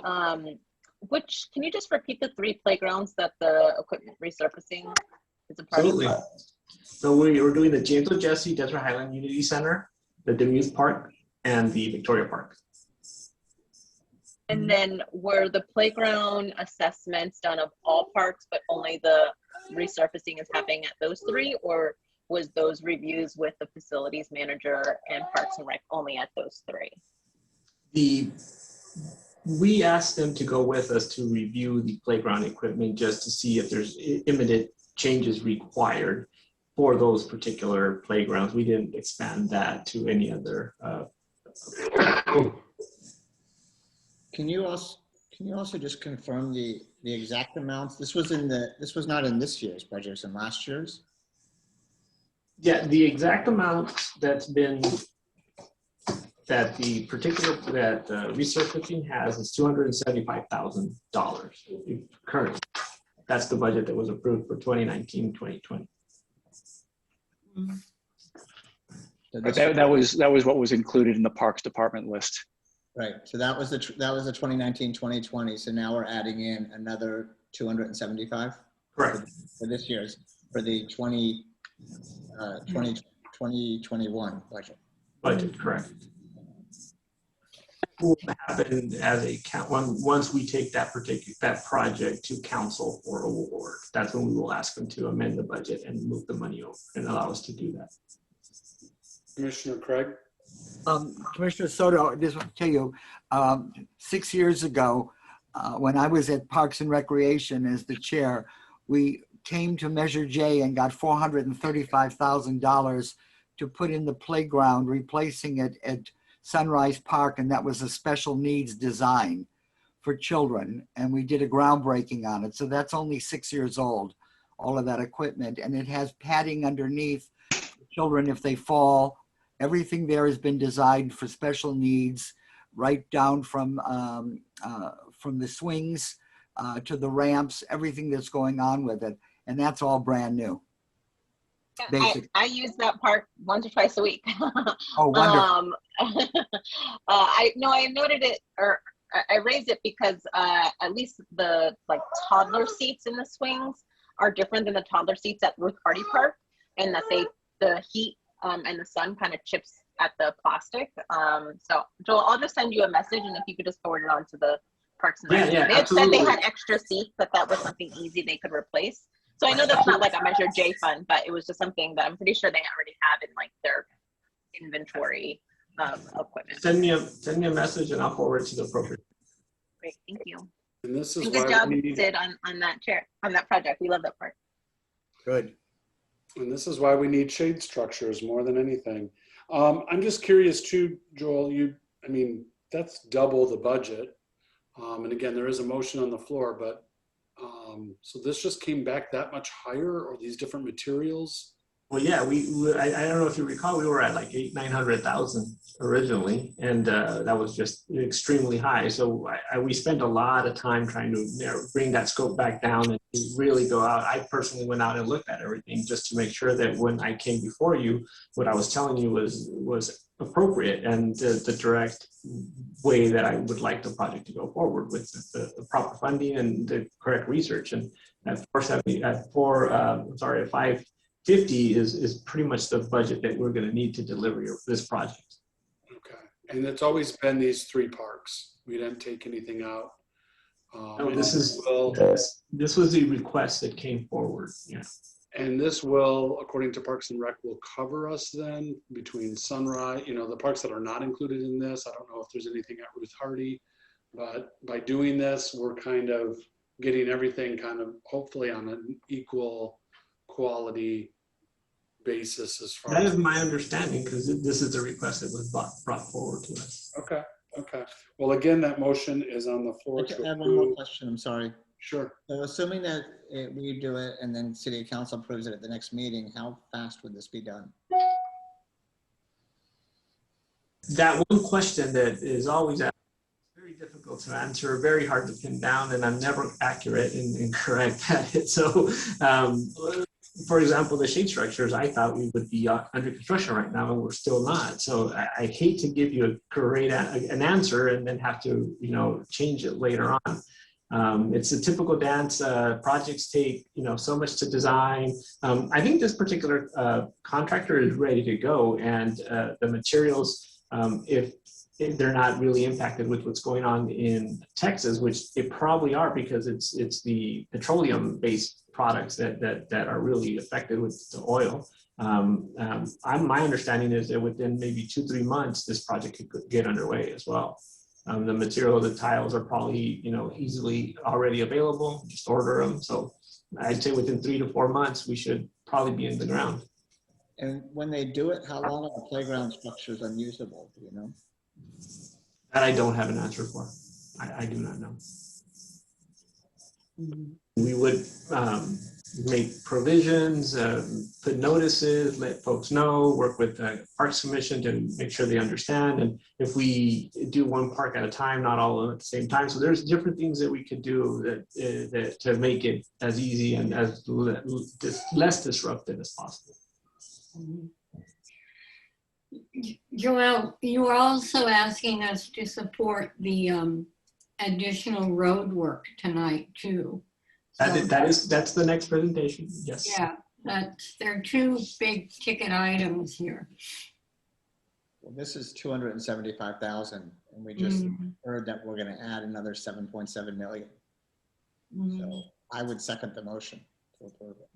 Can you just repeat the 3 playgrounds that the equipment resurfacing is a part Absolutely. of? So we're doing the James O. Jesse Desert Highland Unity Center, the Demuth Park, and the Victoria Park. And then were the playground assessments done of all parks, but only the resurfacing is happening at those 3, or was those reviews with the facilities manager and Parks and Rec only at those 3? We asked them to go with us to review the playground equipment just to see if there's imminent changes required for those particular playgrounds. We didn't expand that to any other. Can you also just confirm the exact amounts? This was not in this year's budget, it was in last year's? Yeah, the exact amount that the particular resurfacing has is $275,000 currently. That's the budget that was approved for 2019-2020. That was what was included in the Parks Department list. Right. So that was the 2019-2020. So now we're adding in another 275. Correct. For this year's, for the 2021 budget. Budget, correct. Will happen as a count once we take that project to council for award. That's when we will ask them to amend the budget and move the money over and allow us to do that. Commissioner Craig? Commissioner Soto, I just want to tell you, 6 years ago, when I was at Parks and Recreation as the chair, we came to Measure J and got $435,000 to put in the playground, replacing it at Sunrise Park, and that was a special needs design for children, and we did a groundbreaking on it. So that's only 6 years old, all of that equipment, and it has padding underneath for children if they fall. Everything there has been designed for special needs. right down from the swings to the ramps, everything that's going on with it. And that's all brand new. I use that park once or twice a week. Oh, wonderful. I noted it, or I raised it because at least the toddler seats in the swings are different than the toddler seats at Ruth Hardy Park, and that the heat and the sun kind of chips at the plastic. So Joel, I'll just send you a message, and if you could just forward it on to the Parks and Rec. Yeah, they had said absolutely. they had extra seats, but that was something easy they could replace. So I know that's not like a Measure J fund, but it was just something that I'm pretty sure they already have in their inventory of equipment. Send me a message and I'll forward it to the appropriate. Great, thank you. And this is And good why job, we need, Sid, on that project. We love that part. Good. and this is why we need shade structures more than anything. I'm just curious too, Joel, that's double the budget. And again, there is a motion on the floor, but so this just came back that much higher, or these different materials? Well, yeah, I don't know if you recall, we were at like 900,000 originally, and that was just extremely high. So we spent a lot of time trying to bring that scope back down and really go out. I personally went out and looked at everything just to make sure that when I came before you, what I was telling you was appropriate and the direct way that I would like the project to go forward with the proper funding and the correct research. And at 550 is pretty much the budget that we're going to need to deliver this project. Okay, and it's always been these three parks. We didn't take anything out. This was the request that came forward. Yeah. And this will, according to Parks and Rec, will cover us then between Sunrise, the parks that are not included in this. I don't know if there's anything at Ruth Hardy, but by doing this, we're kind of getting everything kind of hopefully on an equal quality basis as far That as. is my understanding, because this is the request that was brought forward to us. Okay. Well, again, that motion is on the floor. I have one more question, I'm sorry. Sure. So assuming that we do it and then City Council approves it at the next meeting, how fast would this be done? That one question that is always asked, very difficult to answer, very hard to pin down, and I'm never accurate and correct at it. So, for example, the shade structures, I thought we would be under construction right now, and we're still not. So I hate to give you an answer and then have to, change it later on. It's a typical dance. Projects take, so much to design. I think this particular contractor is ready to go, and the materials, if they're not really impacted with what's going on in Texas, which they probably are, because it's the petroleum-based products that are really affected with the oil. My understanding is that within maybe 2-3 months, this project could get underway as well. The material, the tiles are probably, easily already available, just order them. So I'd say within 3 to 4 months, we should probably be in the ground. And when they do it, how long are the playground structures unusable, do you know? That I don't have an answer for. I do not know. We would make provisions, put notices, let folks know, work with the Parks Commission to make sure they understand. And if we do one park at a time, not all of them at the same time. So there's different things that we could do that to make it as easy and as less disruptive as possible. Joel, you were also asking us to support the additional road work tonight too. That's the next presentation. Yes. Yeah, there are two big ticket items here. Well, this is 275,000, and we just heard that we're going to add another 7.7 million. So I would second the motion to approve it.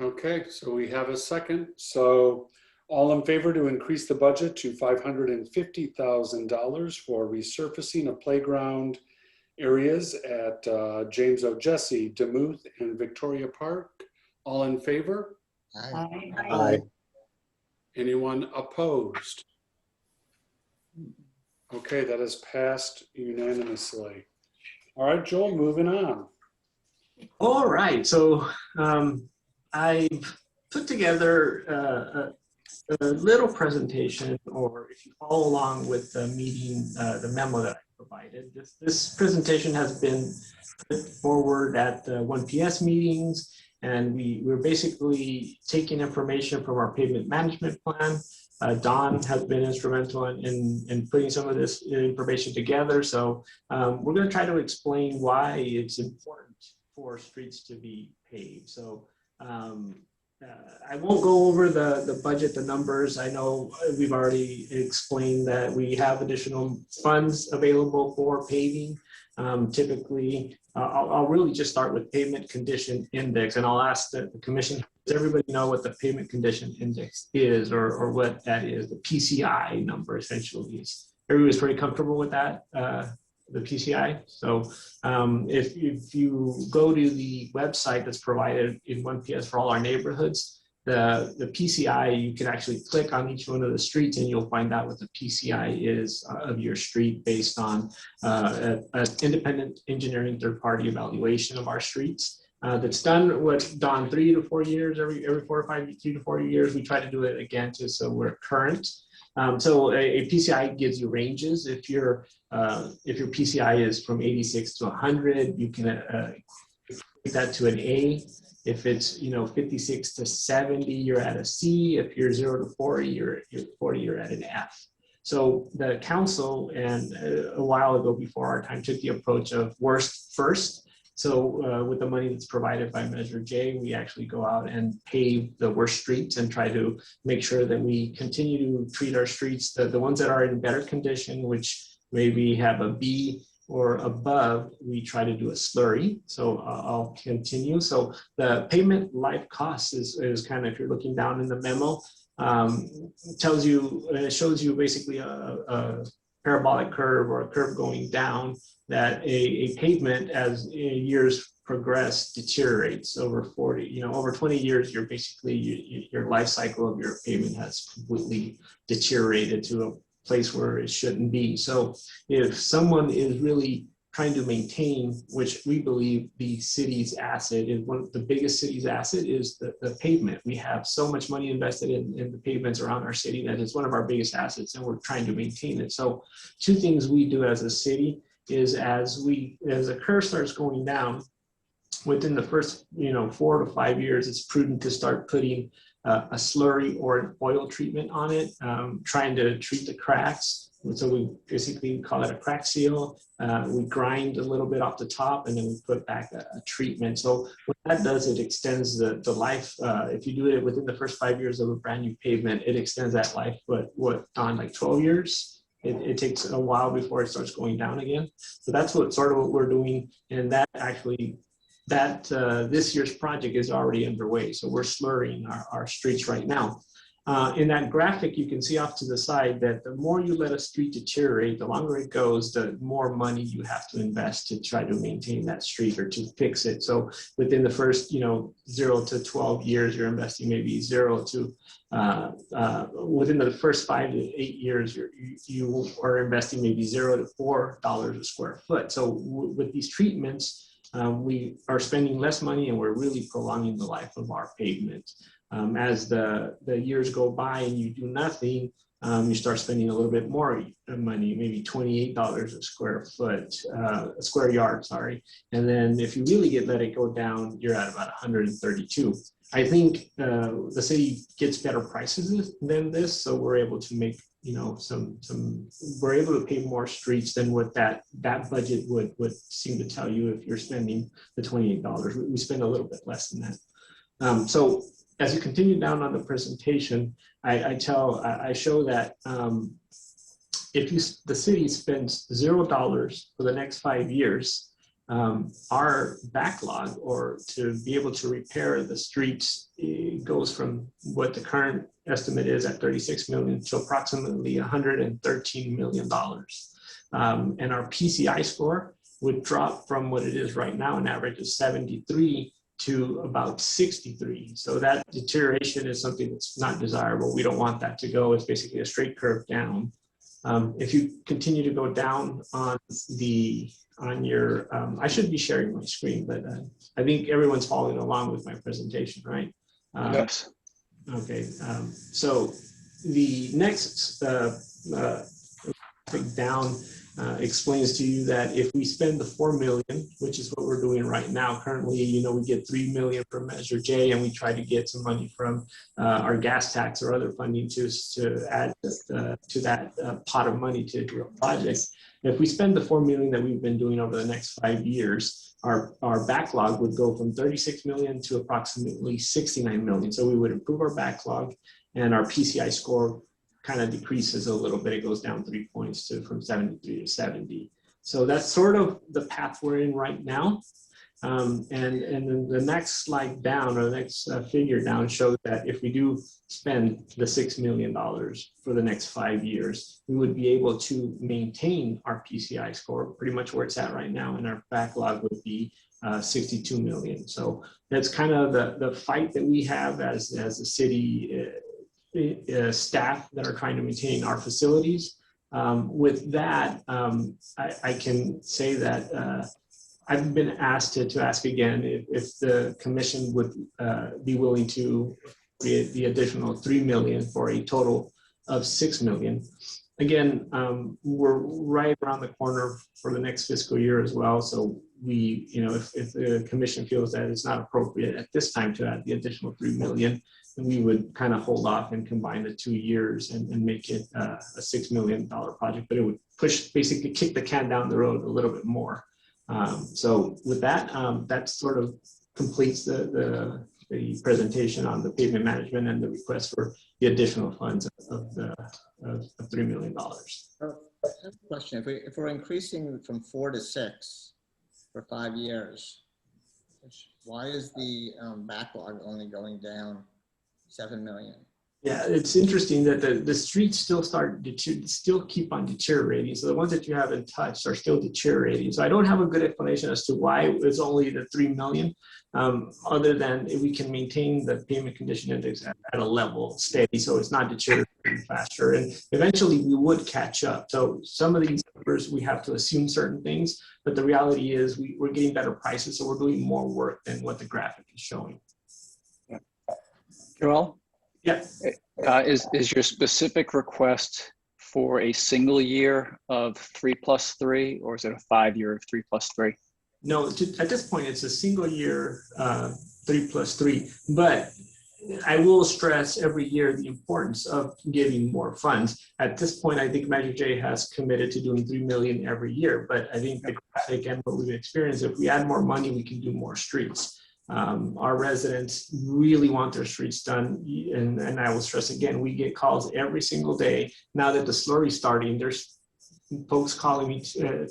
Okay, so we have a second. So all in favor to increase the budget to $550,000 for resurfacing of playground areas at James O. Jesse, Demuth, and Victoria Park. All in favor? Aye. Aye. Anyone opposed? Okay, that is passed unanimously. All right, Joel, moving on. All right, so I've put together the little presentation, or if you follow along with the meeting, the memo that I provided, this presentation has been put forward at the 1PS meetings, and we're basically taking information from our pavement management plan. Don has been instrumental in putting some of this information together. So we're going to try to explain why it's important for streets to be paved. So I won't go over the budget, the numbers. I know we've already explained that we have additional funds available for paving. Typically, I'll really just start with pavement condition index, and I'll ask the commission, does everybody know what the pavement condition index is, or what that is? The PCI number essentially is. Everybody's pretty comfortable with that, the PCI. So if you go to the website that's provided in 1PS for all our neighborhoods, the PCI, you can actually click on each one of the streets and you'll find out what the PCI is of your street based on an independent engineering third-party evaluation of our streets. That's done what, Don, 3 to 4 years, every 4 or 5, 3 to 4 years, we try to do it again just so we're current. So a PCI gives you ranges. If your PCI is from 86 to 100, you can take that to an A. If it's 56 to 70, you're at a C. If you're 0 to 40, you're at an F. So the council, and a while ago before our time, took the approach of worst first. So with the money that's provided by Measure J, we actually go out and pave the worst streets and try to make sure that we continue to treat our streets, the ones that are in better condition, which maybe have a B or above, we try to do a slurry. So I'll continue. So the pavement life cost is kind of, if you're looking down in the memo, tells you, it shows you basically a parabolic curve or a curve going down, that a pavement as years progress deteriorates over 40, over 20 years, you're basically, your life cycle of your pavement has completely deteriorated to a place where it shouldn't be. So if someone is really trying to maintain, which we believe the city's asset is, one of the biggest city's asset is the pavement. We have so much money invested in the pavements around our city that it's one of our biggest assets, and we're trying to maintain it. So 2 things we do as a city is as the curve starts going down, within the first 4 to 5 years, it's prudent to start putting a slurry or an oil treatment on it, trying to treat the cracks. So we basically call it a crack seal. We grind a little bit off the top and then we put back a treatment. So what that does, it extends the life. If you do it within the first 5 years of a brand new pavement, it extends that life, but on like 12 years? It takes a while before it starts going down again. So that's what we're doing. And that actually, this year's project is already underway. So we're slurrying our streets right now. In that graphic, you can see off to the side that the more you let a street deteriorate, the longer it goes, the more money you have to invest to try to maintain that street or to fix it. So within the first, 0 to 12 years, you're investing maybe 0 to, within the first 5 to 8 years, you are investing maybe $0 to $4 a square foot. So with these treatments, we are spending less money and we're really prolonging the life of our pavement. As the years go by and you do nothing, you start spending a little bit more money, maybe $28 a square foot, a square yard, sorry. And then if you really let it go down, you're at about 132. I think the city gets better prices than this, so we're able to make, we're able to pay more streets than what that budget would seem to tell you if you're spending the $28. We spend a little bit less than that. So as you continue down on the presentation, I show that if the city spends $0 for the next 5 years, our backlog, or to be able to repair the streets, goes from what the current estimate is at 36 million to approximately $113 million. And our PCI score would drop from what it is right now, an average of 73 to about 63. So that deterioration is something that's not desirable. We don't want that to go. It's basically a straight curve down. If you continue to go down on your, I should be sharing my screen, but I think everyone's following along with my presentation, right? Yes. Okay, so the next down explains to you that if we spend the 4 million, which is what we're doing right now, currently, you know, we get 3 million from Measure J, and we try to get some money from our gas tax or other funding to add to that pot of money to do a project. And if we spend the 4 million that we've been doing over the next 5 years, our backlog would go from 36 million to approximately 69 million. So we would improve our backlog, and our PCI score kind of decreases a little bit. It goes down 3 points from 73 to 70. So that's sort of the path we're in right now. And then the next slide down, or the next figure down, shows that if we do spend the $6 million for the next 5 years, we would be able to maintain our PCI score pretty much where it's at right now, and our backlog would be 62 million. So that's kind of the fight that we have as a city staff that are trying to maintain our facilities. With that, I can say that I've been asked to ask again if the commission would be willing to create the additional 3 million for a total of 6 million. Again, we're right around the corner for the next fiscal year as well. So we, you know, if the commission feels that it's not appropriate at this time to add the additional 3 million, then we would kind of hold off and combine the 2 years and make it a $6 million project, but it would basically kick the can down the road a little bit more. So with that, that sort of completes the presentation on the pavement management and the request for the additional funds of $3 million. Question: if we're increasing from 4 to 6 for 5 years, why is the backlog only going down 7 million? Yeah, it's interesting that the streets still still keep on deteriorating. So the ones that you haven't touched are still deteriorating. So I don't have a good explanation as to why it's only the 3 million, other than if we can maintain the pavement condition index at a level steady, so it's not deteriorating faster. And eventually we would catch up. So some of these numbers, we have to assume certain things, but the reality is we're getting better prices, so we're doing more work than what the graphic is showing. Yeah. Joel? Yeah. Is your specific request for a single year of 3+3, or is it a 5 year of 3+3? No, at this point, it's a single year 3+3, but I will stress every year the importance of getting more funds. At this point, I think Measure J has committed to doing 3 million every year, but I think the graphic and what we've experienced, if we add more money, we can do more streets. Our residents really want their streets done, and I will stress again, we get calls every single day. Now that the slurry's starting, there's folks calling me,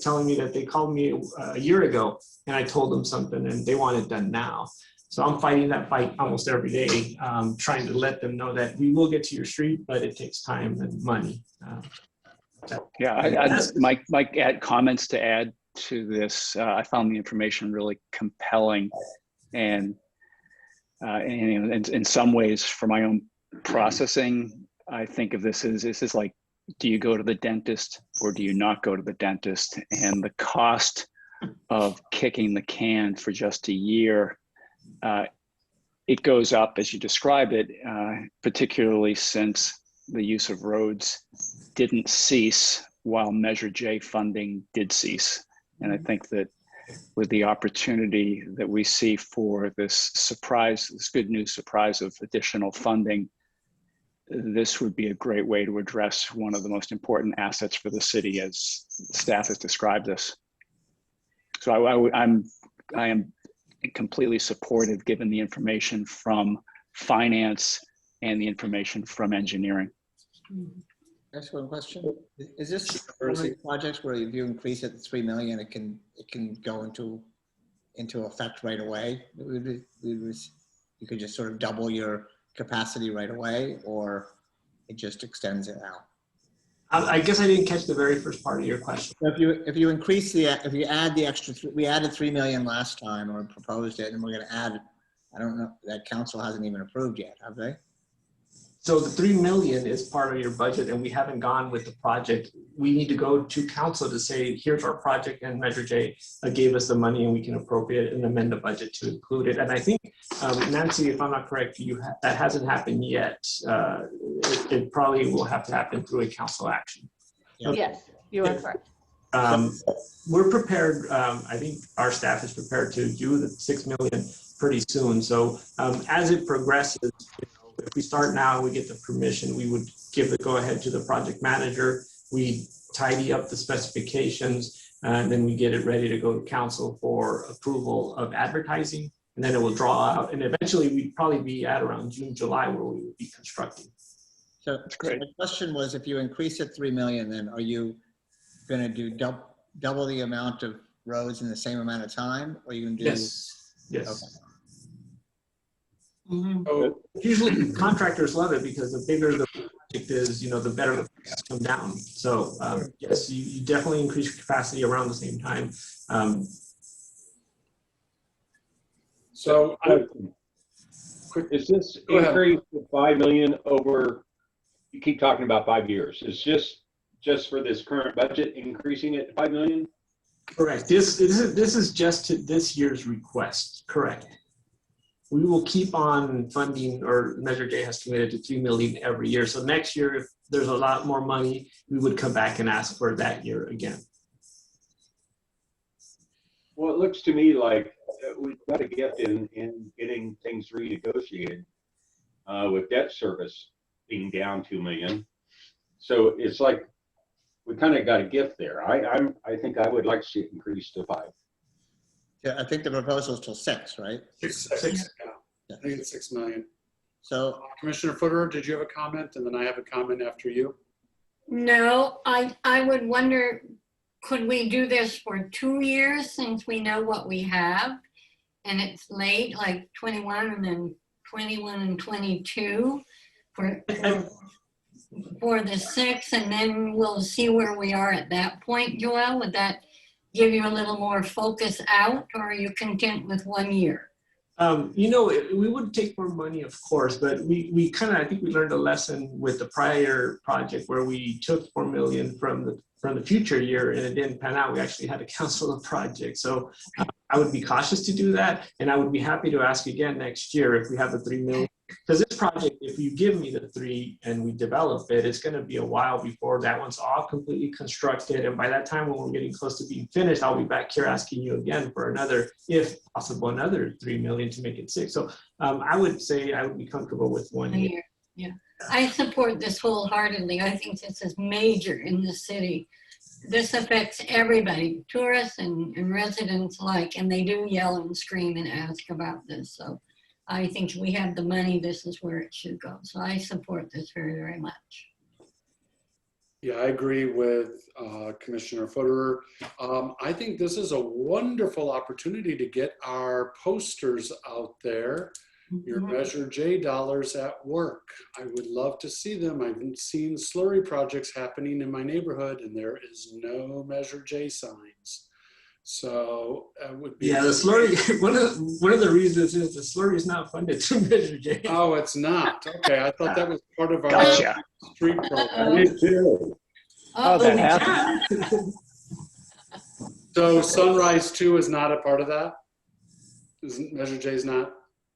telling me that they called me a year ago and I told them something and they want it done now. So I'm fighting that fight almost every day, trying to let them know that we will get to your street, but it takes time and money. Yeah, Mike, add comments to add to this. I found the information really compelling. And in some ways, for my own processing, I think of this as like, do you go to the dentist or do you not go to the dentist? And the cost of kicking the can for just a year, it goes up as you described it, particularly since the use of roads didn't cease while Measure J funding did cease. And I think that with the opportunity that we see for this surprise, this good news surprise of additional funding, this would be a great way to address one of the most important assets for the city, as staff has described this. So I am completely supportive, given the information from finance and the information from engineering. Next one question. Is this one of these projects where if you increase it to 3 million, it can go into effect right away? You could just sort of double your capacity right away, or it just extends it out? I guess I didn't catch the very first part of your question. If you increase if you add the extra, we added 3 million last time, or proposed it, and we're going to add, I don't know, that council hasn't even approved yet, have they? So the 3 million is part of your budget and we haven't gone with the project. We need to go to council to say, here's our project and Measure J gave us the money and we can appropriate and amend the budget to include it. And I think, Nancy, if I'm not correct, that hasn't happened yet. It probably will have to happen through a council action. Yes, you are correct. We're prepared, I think our staff is prepared to do the 6 million pretty soon. So as it progresses, if we start now and we get the permission, we would give the go ahead to the project manager. We tidy up the specifications and then we get it ready to go to council for approval of advertising. And then it will draw out. And eventually we'd probably be at around June, July where we would be constructing. So the question was, if you increase it 3 million, then are you going to do double the amount of roads in the same amount of time? Or you can do? Yes. Yes. Okay. Usually contractors love it because the bigger the project is, the better the prices come down. So yes, you definitely increase capacity around the same time. Is this increase to 5 million over? You keep talking about 5 years. Is just for this current budget increasing it to 5 million? Correct. This is just to this year's request. Correct. We will keep on funding, or Measure J has committed to 3 million every year. So next year, if there's a lot more money, we would come back and ask for that year again. Well, it looks to me like we've got a gift in getting things renegotiated with debt service being down 2 million. So it's like we kind of got a gift there. I think I would like to see it increase to 5. Yeah, I think the proposal is till 6, right? 6, yeah. I think it's 6 million. So Commissioner Footer, did you have a comment? And then I have a comment after you. No, I would wonder, could we do this for 2 years since we know what we have? And it's late, like 21 and then 21 and 22 for the 6, and then we'll see where we are at that point. Joel, would that give you a little more focus out, or are you content with 1 year? We would take more money, of course, but we kind of, I think we learned a lesson with the prior project where we took 4 million from the future year and it didn't pan out. We actually had to cancel the project. So I would be cautious to do that. And I would be happy to ask again next year if we have the 3 million. Because this project, if you give me the 3 and we develop it, it's going to be a while before that one's all completely constructed. And by that time, when we're getting close to being finished, I'll be back here asking you again for another, if possible, another 3 million to make it 6. So I would say I would be comfortable with 1 year. Yeah, I support this wholeheartedly. I think this is major in the city. This affects everybody, tourists and residents alike, and they do yell and scream and ask about this. So I think we have the money, this is where it should go. So I support this very, very much. Yeah, I agree with Commissioner Footer. I think this is a wonderful opportunity to get our posters out there. Your Measure J dollars at work. I would love to see them. I've seen slurry projects happening in my neighborhood and there is no Measure J signs. So it would be— Yeah, the slurry, one of the reasons is the slurry is not funded through Measure J. Oh, it's not. Okay, I thought that was part of our street program. Me too. Oh, that happened. So Sunrise 2 is not a part of that? Isn't Measure J is not?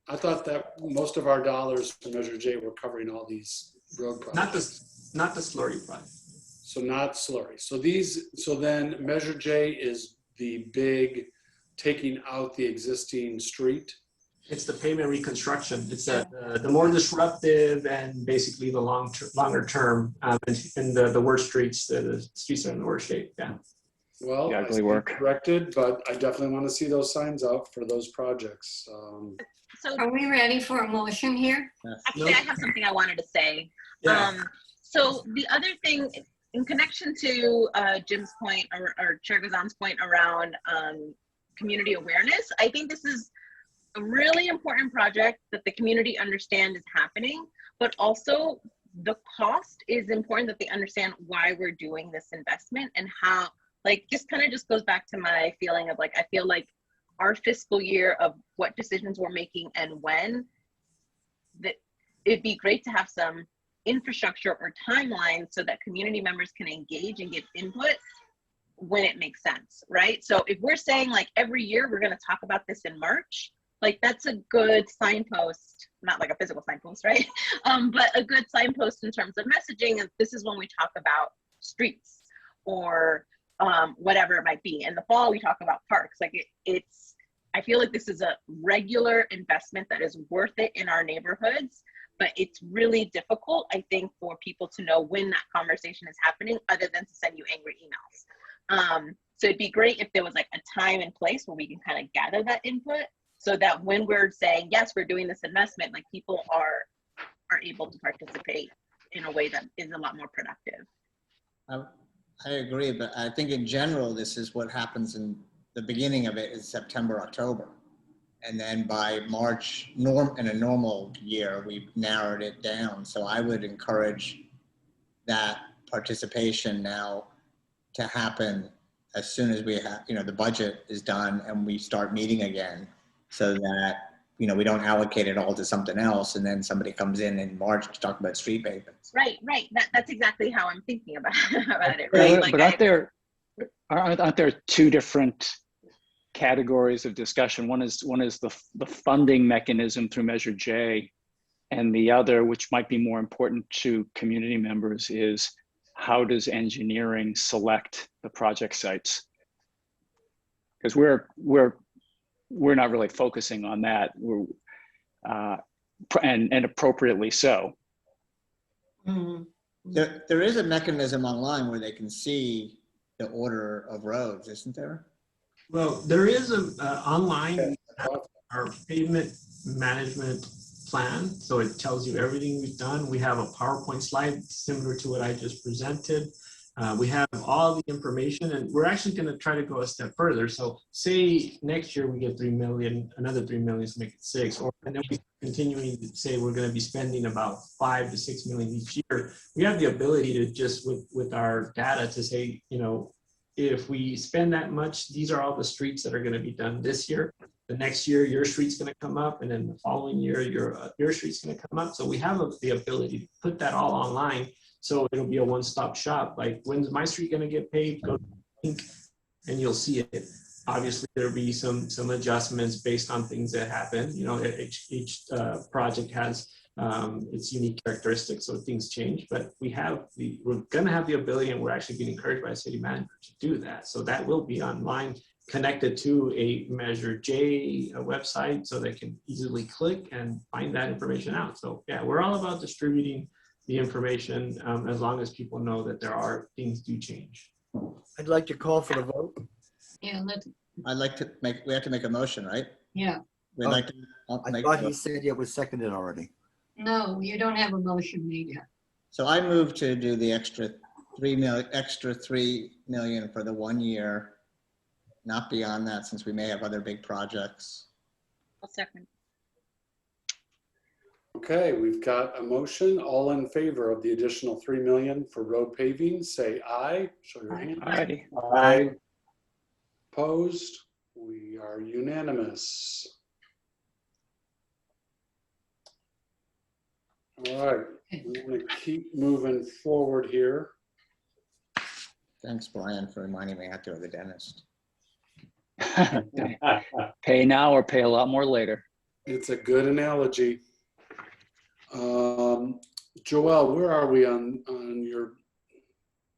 I thought that most of our dollars for Measure J were covering all these road projects. Not the slurry project. So not slurry. So then Measure J is the big taking out the existing street. It's the pavement reconstruction. It's the more disruptive and basically the longer term and the worst streets. The streets are in the worst shape. Yeah. Well, I stand corrected, but I definitely want to see those signs out for those projects. So are we ready for a motion here? Actually, I have something I wanted to say. Yeah. So the other thing, in connection to Jim's point or Chair Gazan's point around community awareness, I think this is a really important project that the community understand is happening, but also the cost is important that they understand why we're doing this investment and how, like, just kind of just goes back to my feeling of like, I feel like our fiscal year of what decisions we're making and when, that it'd be great to have some infrastructure or timeline so that community members can engage and give input when it makes sense, right? So if we're saying like every year we're going to talk about this in March, like that's a good signpost, not like a physical signpost, right? But a good signpost in terms of messaging. And this is when we talk about streets or whatever it might be. In the fall, we talk about parks. Like it's, I feel like this is a regular investment that is worth it in our neighborhoods, but it's really difficult, I think, for people to know when that conversation is happening other than to send you angry emails. So it'd be great if there was like a time and place where we can kind of gather that input so that when we're saying, yes, we're doing this investment, like people are able to participate in a way that is a lot more productive. I agree, but I think in general, this is what happens in the beginning of it is September, October. And then by March, in a normal year, we've narrowed it down. So I would encourage that participation now to happen as soon as we have, the budget is done and we start meeting again, so that, we don't allocate it all to something else and then somebody comes in March to talk about street pavements. Right. That's exactly how I'm thinking about it, right? But aren't there two different categories of discussion? One is the funding mechanism through Measure J, and the other, which might be more important to community members, is how does engineering select the project sites? Because we're not really focusing on that, and appropriately so. Mm-hmm. There is a mechanism online where they can see the order of roads, isn't there? Well, there is online our pavement management plan. So it tells you everything we've done. We have a PowerPoint slide similar to what I just presented. We have all the information, and we're actually going to try to go a step further. So say next year we get 3 million, another 3 million to make it 6, and then we continuing to say we're going to be spending about 5 to 6 million each year. We have the ability to just with our data to say, if we spend that much, these are all the streets that are going to be done this year. The next year, your street's going to come up, and then the following year, your street's going to come up. So we have the ability to put that all online. So it'll be a one-stop shop. Like, when's my street going to get paved? Go to the link and you'll see it. Obviously, there'll be some adjustments based on things that happen. Each project has its unique characteristics, so things change. But we're going to have the ability, and we're actually being encouraged by the city manager to do that. So that will be online, connected to a Measure J website, so they can easily click and find that information out. So yeah, we're all about distributing the information as long as people know that things do change. I'd like to call for the vote. Yeah, I'd like to we have to make a motion, right? yeah. We'd like to I thought he said it was seconded already. No, you don't have a motion made yet. So I move to do the extra 3 million for the 1 year, not beyond that, since we may have other big projects. I'll second. Okay, we've got a motion. All in favor of the additional 3 million for road paving, say aye. Show your hand. Aye. Aye. Opposed? We are unanimous. All right, we're going to keep moving forward here. Thanks, Brian, for reminding me I have to go to the dentist. Pay now or pay a lot more later. It's a good analogy. Joel, where are we on your?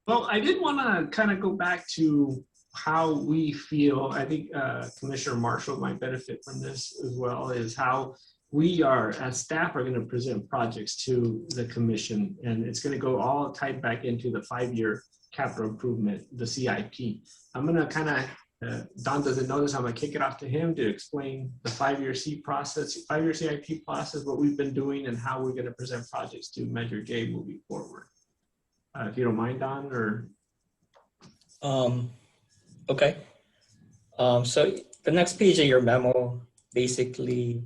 Well, I did want to kind of go back to how we feel. I think Commissioner Marshall might benefit from this as well, is how we as staff are going to present projects to the commission, and it's going to go all tied back into the 5-year capital improvement, the CIP. I'm going to kind of, Don doesn't know this, I'm going to kick it off to him to explain the 5-year CIP process, 5-year CIP process, what we've been doing and how we're going to present projects to Measure J moving forward. If you don't mind, Don, or? Okay. So the next page of your memo, basically,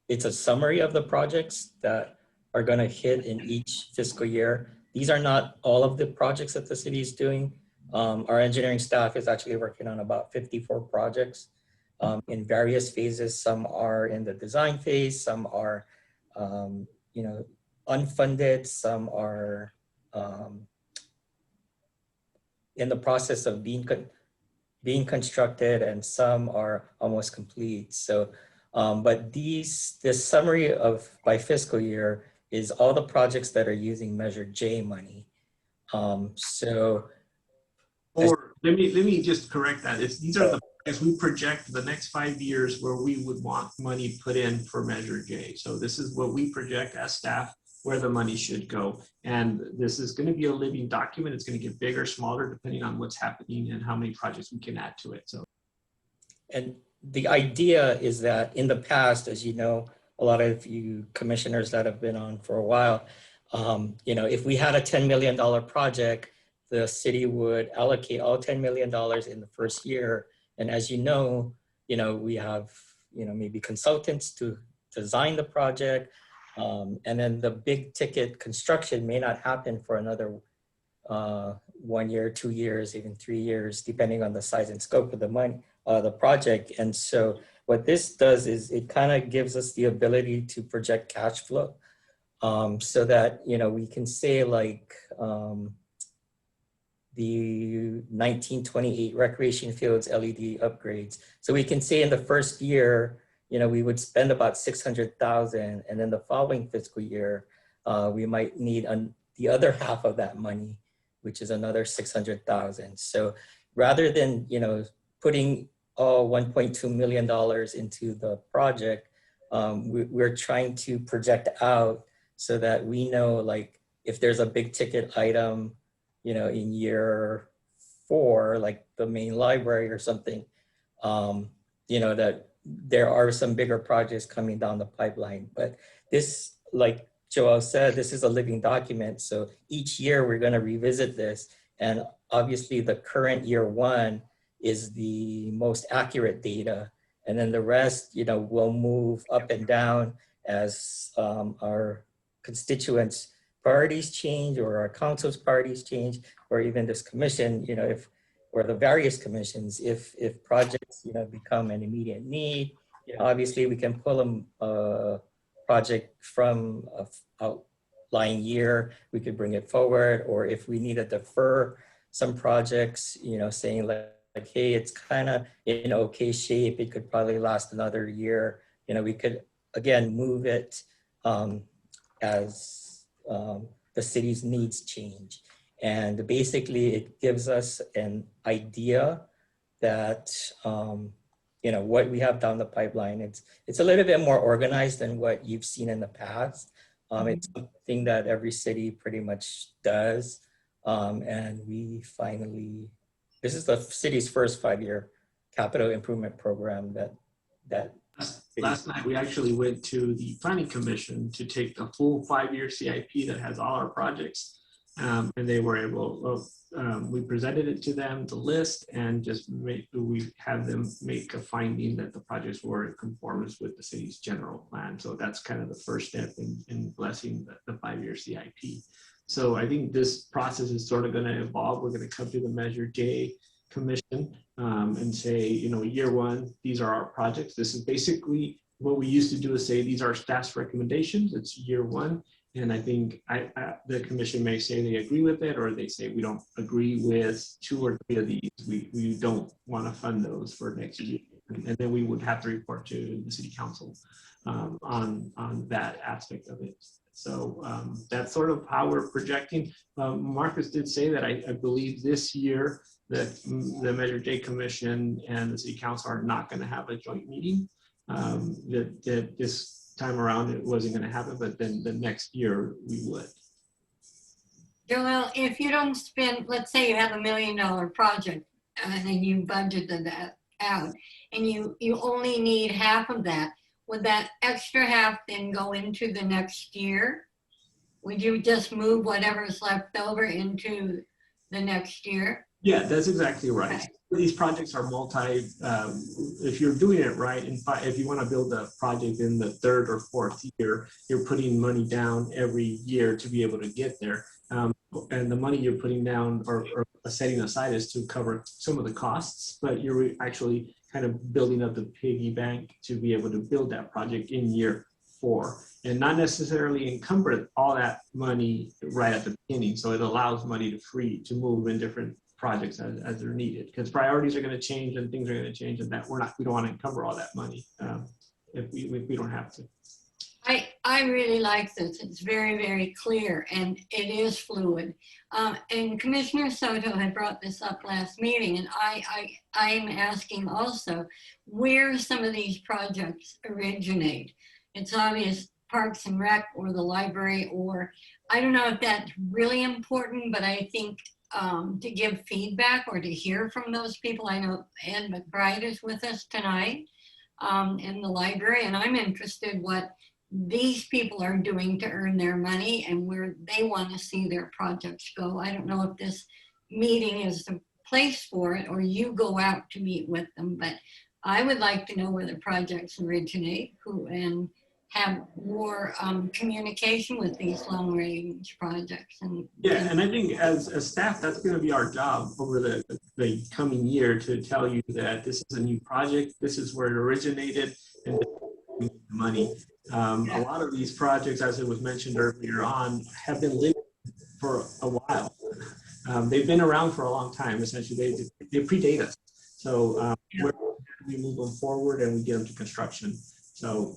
it's a summary of the projects that are going to hit in each fiscal year. These are not all of the projects that the city is doing. Our engineering staff is actually working on about 54 projects in various phases. Some are in the design phase, some are, unfunded, some are in the process of being constructed, and some are almost complete. So, but this summary of by fiscal year is all the projects that are using Measure J money. Or let me just correct that. These are the as we project the next 5 years where we would want money put in for Measure J. So this is what we project as staff where the money should go. And this is going to be a living document. It's going to get bigger, smaller, depending on what's happening and how many projects we can add to it. So, and the idea is that in the past, as you know, a lot of you commissioners that have been on for a while, you know, if we had a $10 million project, the city would allocate all $10 million in the first year. And as you know, we have, maybe consultants to design the project. And then the big ticket construction may not happen for another 1 year, 2 years, even 3 years, depending on the size and scope of the project. And so what this does is it kind of gives us the ability to project cash flow so that, we can say like, the 1928 recreation fields LED upgrades. So we can say in the first year, we would spend about 600,000, and then the following fiscal year, we might need the other half of that money, which is another 600,000. So rather than, putting all $1.2 million into the project, we're trying to project out so that we know, like, if there's a big ticket item, in year 4, like the main library or something, that there are some bigger projects coming down the pipeline. But this, like Joel said, this is a living document. So each year we're going to revisit this. And obviously the current year 1 is the most accurate data. And then the rest, will move up and down as our constituents' priorities change, or our council's priorities change, or even this commission, or the various commissions, if projects, become an immediate need, obviously we can pull a project from a outlying year, we could bring it forward, or if we need to defer some projects, saying like, hey, it's kind of in okay shape, it could probably last another year, we could, again, move it as the city's needs change. And basically it gives us an idea that, what we have down the pipeline, it's a little bit more organized than what you've seen in the past. It's something that every city pretty much does. And we finally, this is the city's first 5-year capital improvement program that last night we actually went to the Planning Commission to take the full 5-year CIP that has all our projects, and they were able. We presented it to them, the list, and we had them make a finding that the projects were in conformance with the city's general plan. So that's kind of the first step in blessing the 5-year CIP. So I think this process is sort of going to evolve. We're going to come to the Measure J Commission and say, year 1, these are our projects. This is basically what we used to do, is say these are staff's recommendations. It's year 1, and I think the commission may say they agree with it, or they say we don't agree with 2 or 3 of these. We don't want to fund those for next year, and then we would have to report to the city council on that aspect of it. So that's sort of how we're projecting. Marcus did say that I believe this year that the Measure J Commission and the City Council are not going to have a joint meeting. That this time around it wasn't going to happen, but then the next year we would. Joel, if you don't spend, let's say you have $1 million project and then you budgeted that out, and you only need half of that, would that extra half then go into the next year? Would you just move whatever's left over into the next year? Yeah, that's exactly right. Okay. These projects are if you're doing it right, if you want to build a project in the 3rd or 4th year, you're putting money down every year to be able to get there. And the money you're putting down or setting aside is to cover some of the costs, but you're actually kind of building up the piggy bank to be able to build that project in year for, and not necessarily encumber all that money right at the beginning. So it allows money to move in different projects as they're needed, because priorities are going to change and things are going to change, and that we don't want to encumber all that money if we don't have to. I really like this. It's very, very clear, and it is fluid. And Commissioner Soto had brought this up last meeting, and I'm asking also where some of these projects originate. It's obvious Parks and Rec or the library, or I don't know if that's really important, but I think to give feedback or to hear from those people. I know Ed McBride is with us tonight in the library, and I'm interested what these people are doing to earn their money and where they want to see their projects go. I don't know if this meeting is the place for it or you go out to meet with them, but I would like to know where the projects originate, who, and have more communication with these long range projects. And I think as staff, that's going to be our job over the coming year, to tell you that this is a new project, this is where it originated, and the money. A lot of these projects, as it was mentioned earlier on, have been living for a while. They've been around for a long time. Essentially, they predate us. So we move them forward and we get them to construction. So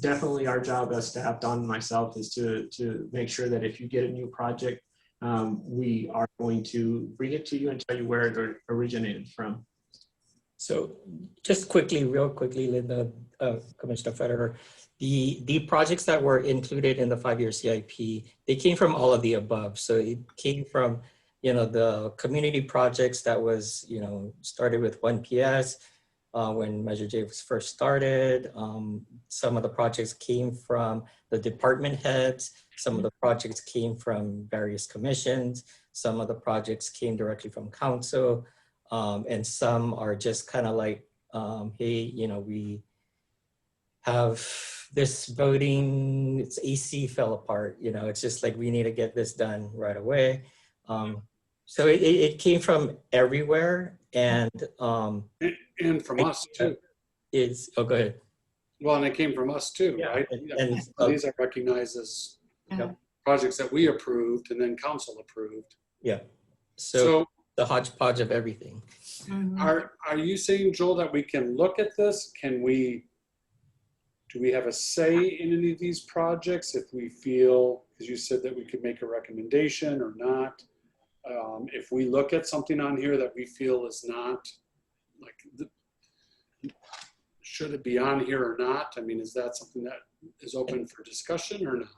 definitely our job as staff, Don and myself, is to make sure that if you get a new project, we are going to bring it to you and tell you where it originated from. So just real quickly, Linda, Commissioner Federer, the projects that were included in the 5-year CIP, they came from all of the above. So it came from, the community projects that was, started with 1PS when Measure J was first started. Some of the projects came from the department heads. Some of the projects came from various commissions. Some of the projects came directly from council. And some are just kind of like, hey, we have this voting, it's AC fell apart, it's just like, we need to get this done right away. So it came from everywhere, and from us too. Oh, go ahead. Well, and it came from us too, right? And these are recognized as projects that we approved and then council approved. Yeah. So the hodgepodge of everything. Are you saying, Joel, that we can look at this? Do we have a say in any of these projects if we feel, because you said that we could make a recommendation or not? If we look at something on here that we feel is not, should it be on here or not? I mean, is that something that is open for discussion or not?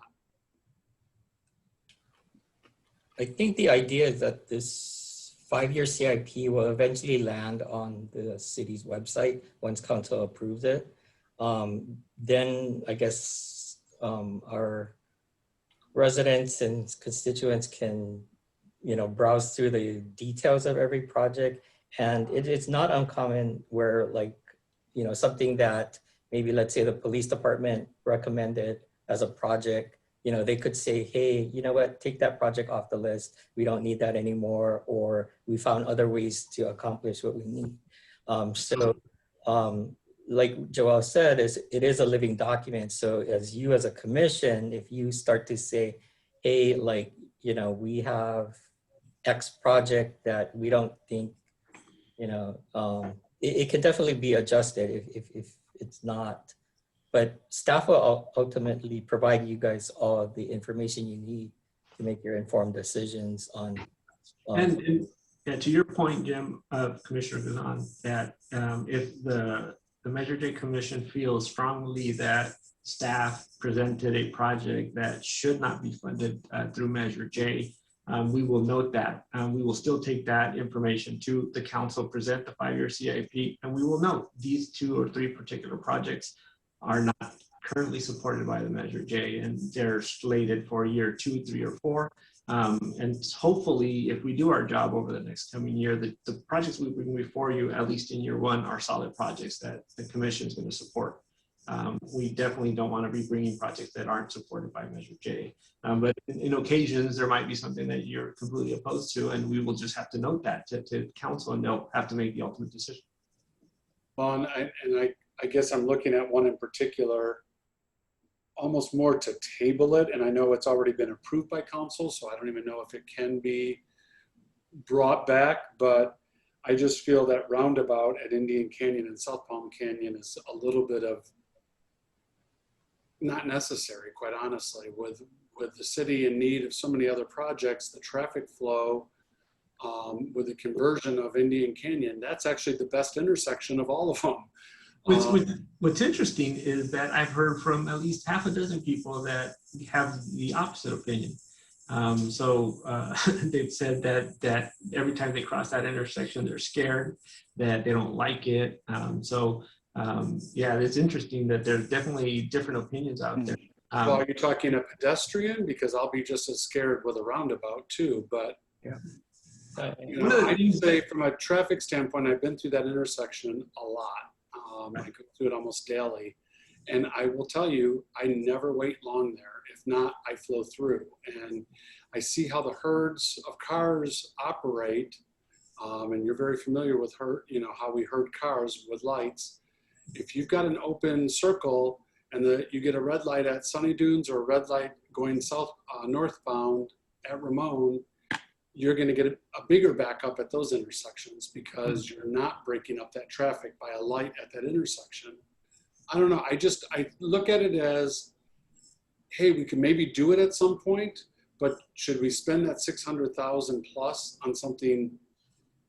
I think the idea is that this 5-year CIP will eventually land on the city's website once council approves it. Then I guess our residents and constituents can, browse through the details of every project. And it's not uncommon where something that maybe, let's say, the police department recommended as a project, they could say, hey, you know what, take that project off the list. We don't need that anymore. Or we found other ways to accomplish what we need. Like Joel said, it is a living document. So as a commission, if you start to say, hey, we have X project that we don't think, it can definitely be adjusted if it's not. But staff will ultimately provide you guys all the information you need to make your informed decisions on. And to your point, Jim, Commissioner Guzan, that if the Measure J Commission feels strongly that staff presented a project that should not be funded through Measure J, we will note that. We will still take that information to the council, present the 5-year CIP, and we will note these 2 or 3 particular projects are not currently supported by the Measure J, and they're slated for year 2, 3, or 4. And hopefully, if we do our job over the next coming year, the projects we bring before you, at least in year 1, are solid projects that the commission is going to support. We definitely don't want to be bringing projects that aren't supported by Measure J. But in occasions, there might be something that you're completely opposed to, and we will just have to note that to council, and they'll have to make the ultimate decision. Well, and I guess I'm looking at one in particular almost more to table it. And I know it's already been approved by council, so I don't even know if it can be brought back, but I just feel that roundabout at Indian Canyon and South Palm Canyon is a little bit of not necessary, quite honestly, with the city in need of so many other projects, the traffic flow, with the conversion of Indian Canyon, that's actually the best intersection of all of them. What's interesting is that I've heard from at least half a dozen people that have the opposite opinion. They've said that every time they cross that intersection, they're scared, that they don't like it. Yeah, it's interesting that there's definitely different opinions out there. Well, are you talking a pedestrian? Because I'll be just as scared with a roundabout too, but yeah. I can say from a traffic standpoint, I've been through that intersection a lot. I go through it almost daily. And I will tell you, I never wait long there. If not, I flow through. And I see how the herds of cars operate. And you're very familiar with how we herd cars with lights. If you've got an open circle and you get a red light at Sunny Dunes or a red light going northbound at Ramon, you're going to get a bigger backup at those intersections because you're not breaking up that traffic by a light at that intersection. I don't know. I look at it as, hey, we can maybe do it at some point, but should we spend that 600,000 plus on something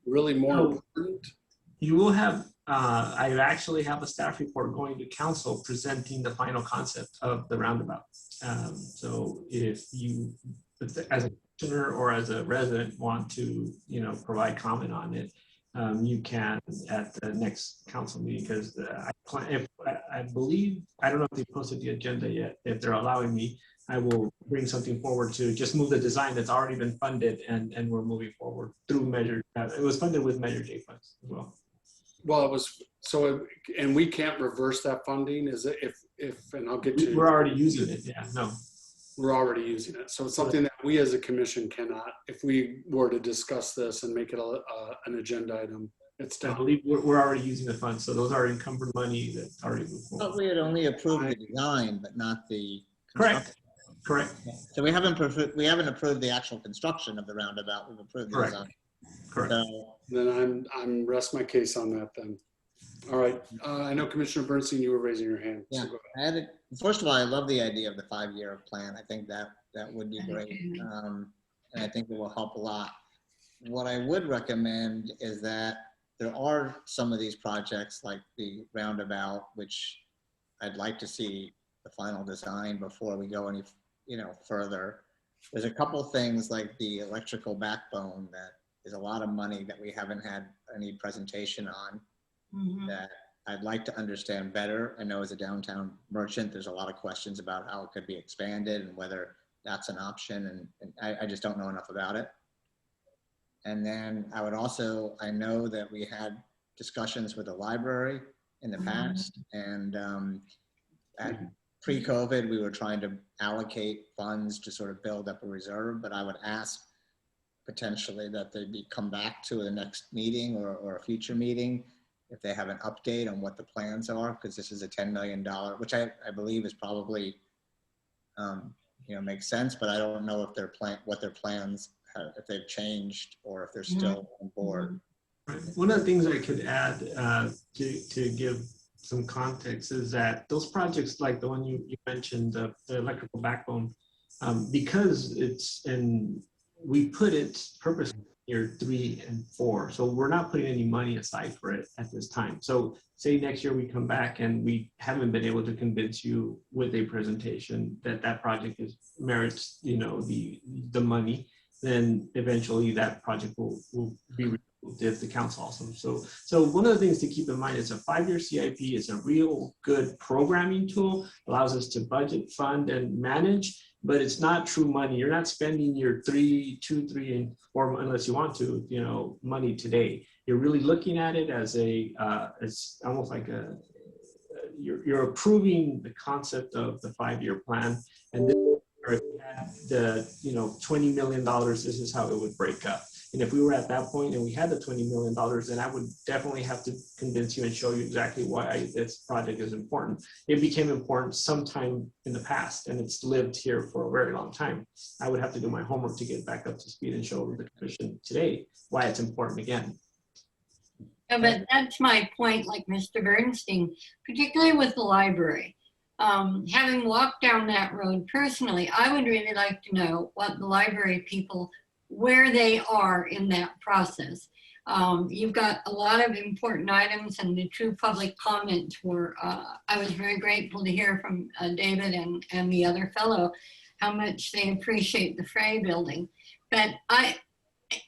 really more important? You will have, I actually have a staff report going to council presenting the final concept of the roundabout. So if you, as a commissioner or as a resident, want to, provide comment on it, you can at the next council meeting, because I believe, I don't know if they posted the agenda yet. If they're allowing me, I will bring something forward to just move the design that's already been funded, and we're moving forward through Measure. It was funded with Measure J funds as well. Well, it was and we can't reverse that funding. Is it and I'll get to. We're already using it. Yeah, no. We're already using it. So it's something that we as a commission cannot, if we were to discuss this and make it an agenda item, it's down. I believe we're already using the funds. So those are encumbered money that's already moved forward. But we had only approved the design, but not the construction. Correct. So we haven't approved the actual construction of the roundabout. We've approved the design. Correct. So, then I'm rest my case on that then. All right. I know Commissioner Bernstein, you were raising your hand. Yeah. So first of all, I love the idea of the 5-year plan. I think that would be great. And I think it will help a lot. What I would recommend is that there are some of these projects like the roundabout, which I'd like to see the final design before we go any further. There's a couple things like the electrical backbone that is a lot of money that we haven't had any presentation on. That I'd like to understand better. I know as a downtown merchant, there's a lot of questions about how it could be expanded and whether that's an option, and I just don't know enough about it. And then I know that we had discussions with the library in the past, and at pre-COVID, we were trying to allocate funds to sort of build up a reserve, but I would ask potentially that they come back to the next meeting or a future meeting if they have an update on what the plans are, because this is a $10 million, which I believe is probably, makes sense, but I don't know if what their plans have, if they've changed or if they're still on board. Right. One of the things I could add to give some context is that those projects like the one you mentioned, the electrical backbone, because we put it purposely year 3 and 4. So we're not putting any money aside for it at this time. So say next year we come back and we haven't been able to convince you with a presentation that project merits, the money, then eventually that project will be removed if the council also. So one of the things to keep in mind is a 5-year CIP is a real good programming tool, allows us to budget, fund, and manage, but it's not true money. You're not spending your 2, 3, and 4, unless you want to, money today. You're really looking at it as it's almost like you're approving the concept of the 5-year plan, and then if you had the $20 million, this is how it would break up. And if we were at that point and we had the $20 million, then I would definitely have to convince you and show you exactly why this project is important. It became important sometime in the past, and it's lived here for a very long time. I would have to do my homework to get back up to speed and show the commission today why it's important again. Yeah, but that's my point, like Mr. Bernstein, particularly with the library. Having walked down that road personally, I would really like to know what the library people, where they are in that process. You've got a lot of important items, and the true public comments were, I was very grateful to hear from David and the other fellow how much they appreciate the Frey building. But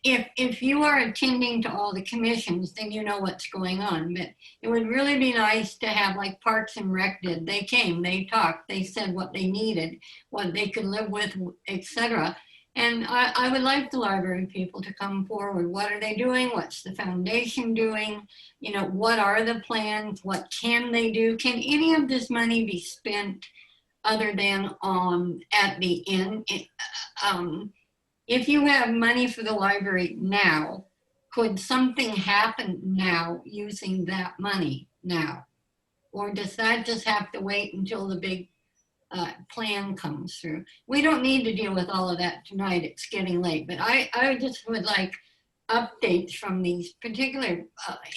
if you are attending to all the commissions, then you know what's going on. But it would really be nice to have, like Parks and Rec did. They came, they talked, they said what they needed, what they could live with, etc. And I would like the library people to come forward. What are they doing? What's the foundation doing? You know, what are the plans? What can they do? Can any of this money be spent other than at the end? If you have money for the library now, could something happen now using that money now? Or does that just have to wait until the big plan comes through? We don't need to deal with all of that tonight. It's getting late. But I just would like updates from these particular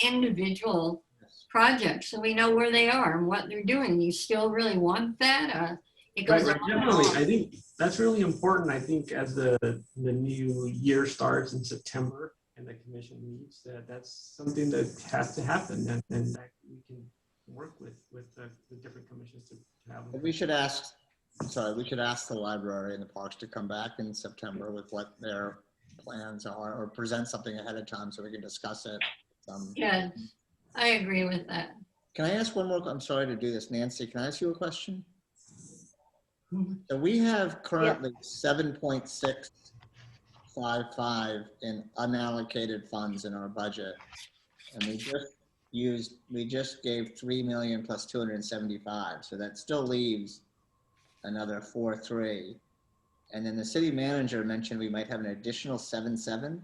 individual projects so we know where they are and what they're doing. You still really want that? It goes right, definitely. I think that's really important. I think as the new year starts in September and the commission meets, that's something that has to happen, and that we can work with the different commissions to have. We should ask, we could ask the library and the parks to come back in September with what their plans are, or present something ahead of time so we can discuss it. Yeah, I agree with that. Can I ask one more? I'm sorry to do this, Nancy. Can I ask you a question? So we have currently 7.655 in unallocated funds in our budget, and we just gave 3 million plus 275, so that still leaves another 4.3. And then the city manager mentioned we might have an additional 7.7.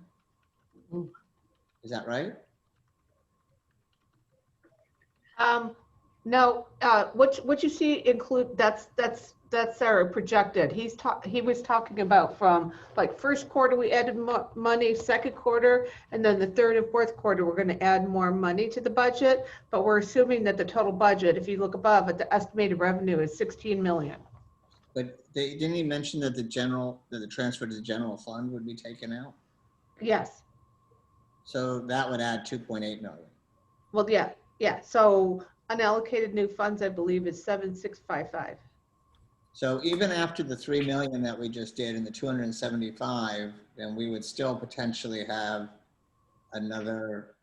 Is that right? No, what you see include that's our projected. He was talking about from like first quarter we added money, second quarter, and then the third and fourth quarter we're going to add more money to the budget. But we're assuming that the total budget, if you look above it, the estimated revenue is 16 million. But didn't he mention that the transfer to the general fund would be taken out? Yes. So that would add 2.8 million. Well, yeah. So unallocated new funds, I believe, is 7,655. So even after the 3 million that we just did and the 275, then we would still potentially have another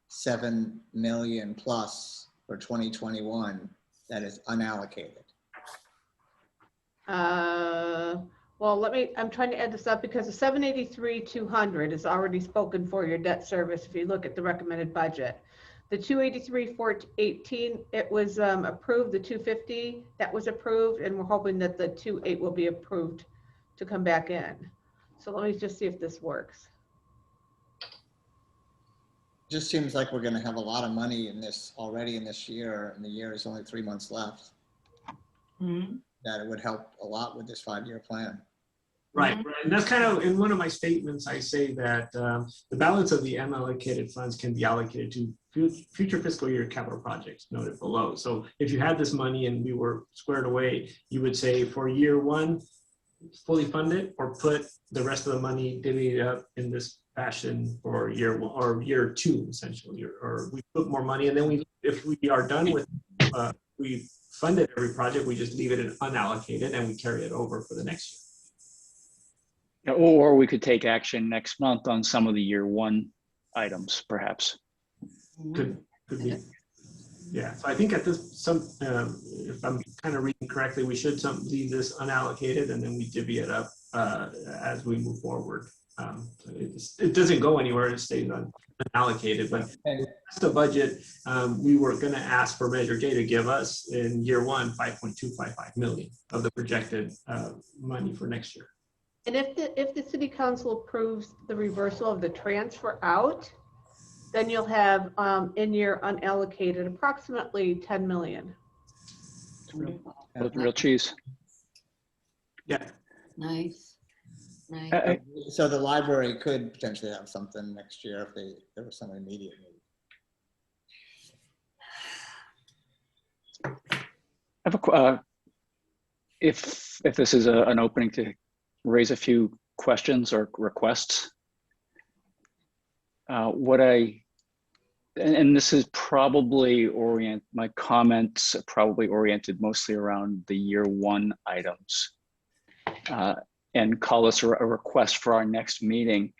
7 million plus for 2021 that is unallocated. Well, I'm trying to add this up because the 783,200 is already spoken for your debt service. If you look at the recommended budget, the 283,418, it was approved. The 250 that was approved, and we're hoping that the 2.8 will be approved to come back in. So let me just see if this works. Just seems like we're going to have a lot of money in this already in this year, and the year is only 3 months left. Mm-hmm. That it would help a lot with this 5-year plan. Right, and that's kind of in one of my statements. I say that the balance of the unallocated funds can be allocated to future fiscal year capital projects noted below. So if you had this money and we were squared away, you would say for year one, fully fund it, or put the rest of the money divvied up in this fashion for year one or year two, essentially, or we put more money and then if we are done with we funded every project, we just leave it in unallocated and we carry it over for the next year. Or we could take action next month on some of the year one items, perhaps. Could be. Yeah, so I think at this, if I'm kind of reading correctly, we should leave this unallocated and then we divvy it up as we move forward. It doesn't go anywhere, it stays unallocated, but that's the budget we were going to ask for Measure J to give us in year one, 5.255 million of the projected money for next year. And if the city council approves the reversal of the transfer out, then you'll have in your unallocated approximately 10 million. Real cheese. Yeah. Nice. Nice. So the library could potentially have something next year if there was some immediate need. I have if this is an opening to raise a few questions or requests, and this is probably my comments are probably oriented mostly around the year one items, and call this a request for our next meeting.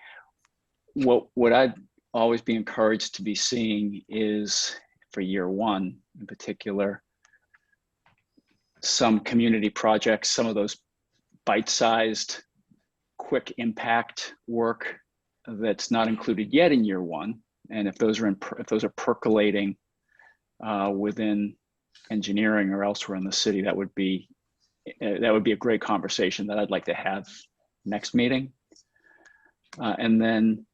What I'd always be encouraged to be seeing is, for year one in particular, some community projects, some of those bite-sized, quick impact work that's not included yet in year one. And if those are percolating within engineering or elsewhere in the city, that would be a great conversation that I'd like to have next meeting. And then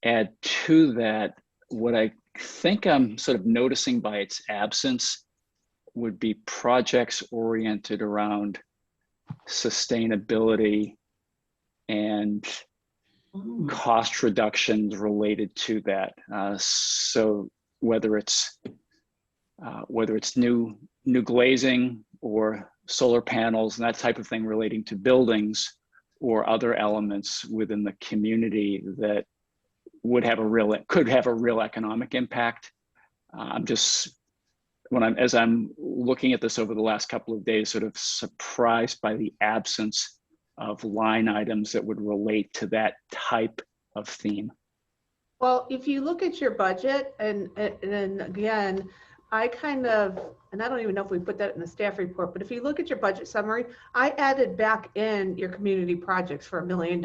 add to that, what I think I'm sort of noticing by its absence would be projects oriented around sustainability and cost reductions related to that. So whether it's new glazing or solar panels and that type of thing relating to buildings, or other elements within the community that could have a real economic impact. As I'm looking at this over the last couple of days, sort of surprised by the absence of line items that would relate to that type of theme. Well, if you look at your budget, and again, I don't even know if we put that in the staff report, but if you look at your budget summary, I added back in your community projects for $1 million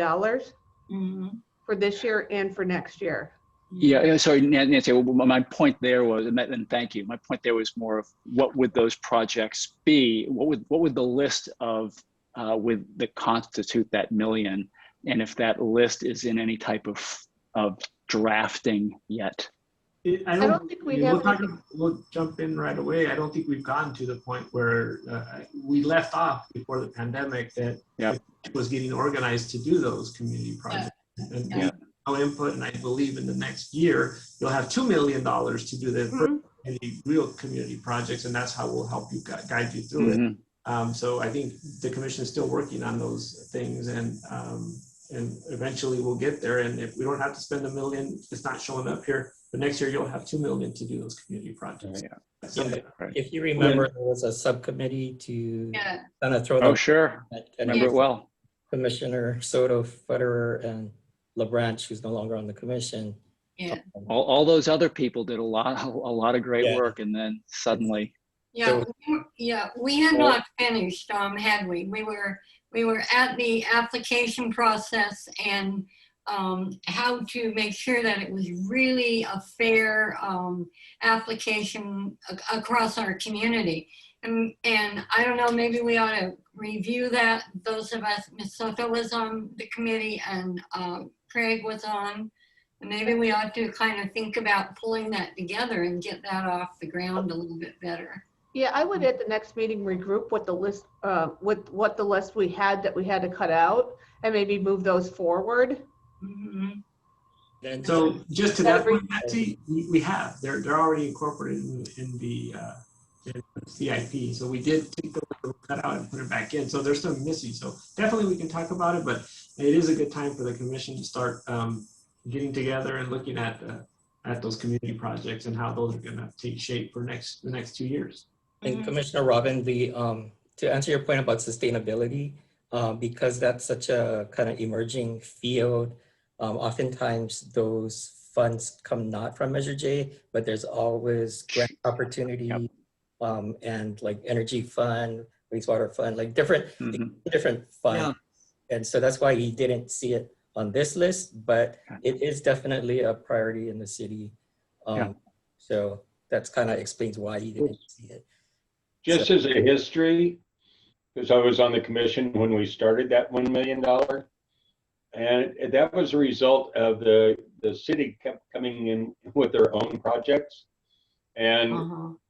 for this year and for next year. Yeah, sorry, Nancy, my point there was, and thank you, my point there was more of what would those projects be? What would the list of, that constitute that $1 million? And if that list is in any type of drafting yet? I don't think we have. We'll jump in right away. I don't think we've gotten to the point where we left off before the pandemic that it was getting organized to do those community projects. And no input, and I believe in the next year you'll have $2 million to do the real community projects, and that's how we'll help you guide you through it. So I think the commission is still working on those things, and eventually we'll get there. And if we don't have to spend $1 million, it's not showing up here. But next year you'll have $2 million to do those community projects. If you remember, there was a subcommittee to kind of throw. Oh, sure. Remember it well. Commissioner Soto, Federer, and LaBranch, who's no longer on the commission. Yeah. All those other people did a lot of great work, and then suddenly. We had not finished, had we? We were at the application process and how to make sure that it was really a fair application across our community. And I don't know, maybe we ought to review that. Those of us, Ms. Soto was on the committee and Craig was on. And maybe we ought to kind of think about pulling that together and get that off the ground a little bit better. Yeah, I would at the next meeting regroup what the list, with what the list we had that we had to cut out, and maybe move those forward. So just to that point, Nancy, we have. They're already incorporated in the CIP. So we did take the cut out and put it back in. So there's some missing. So definitely we can talk about it, but it is a good time for the commission to start getting together and looking at those community projects and how those are going to take shape for the next 2 years. And Commissioner Robin, to answer your point about sustainability, because that's such a kind of emerging field, oftentimes those funds come not from Measure J, but there's always grant opportunity and like energy fund, wastewater fund, like different funds. And so that's why he didn't see it on this list, but it is definitely a priority in the city. So that's kind of explains why he didn't see it. Just as a history, because I was on the commission when we started that $1 million. And that was a result of the city kept coming in with their own projects. And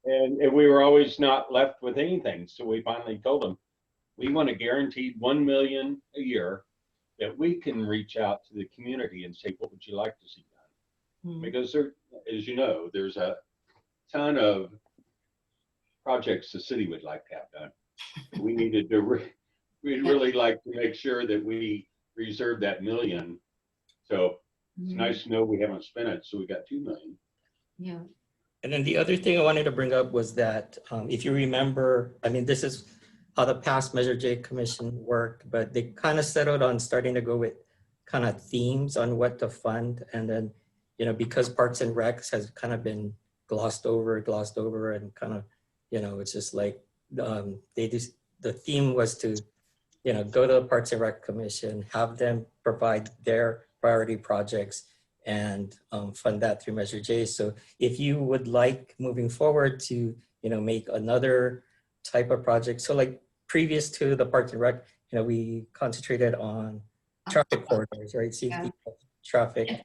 we were always not left with anything. So we finally told them, we want a guaranteed 1 million a year that we can reach out to the community and say, what would you like to see done? Because there, as you know, there's a ton of projects the city would like to have done. We needed to, we'd really like to make sure that we reserve that million. So it's nice to know we haven't spent it. So we got 2 million. Yeah. And then the other thing I wanted to bring up was that if you remember, I mean, this is how the past Measure J Commission worked, but they kind of settled on starting to go with kind of themes on what to fund. And then, you know, because Parks and Recs has kind of been glossed over and kind of, you know, it's just like they just, the theme was to, you know, go to the Parks and Rec Commission, have them provide their priority projects and fund that through Measure J. So if you would like moving forward to, you know, make another type of project. So like previous to the Parks and Rec, you know, we concentrated on traffic corridors, right? Safety, traffic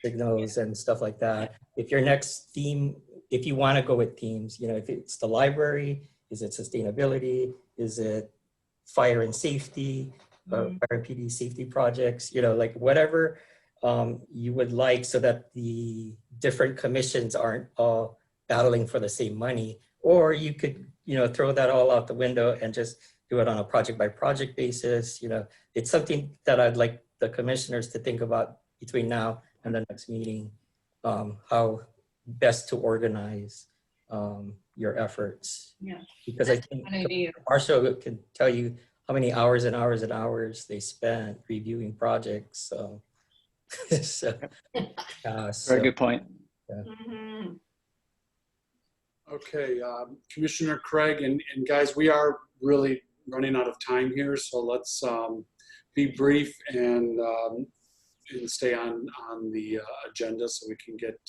signals and stuff like that. If your next theme, if you want to go with themes, you know, if it's the library, is it sustainability? Is it fire and safety, fire and PD safety projects, you know, like whatever you would like, so that the different commissions aren't all battling for the same money. Or you could, you know, throw that all out the window and just do it on a project by project basis. You know, it's something that I'd like the commissioners to think about between now and the next meeting, how best to organize your efforts. Yeah. Because I think Marshall could tell you how many hours and hours and hours they spent reviewing projects. So, Very good point. Yeah. Okay, Commissioner Craig and guys, we are really running out of time here, so let's be brief and stay on the agenda so we can get.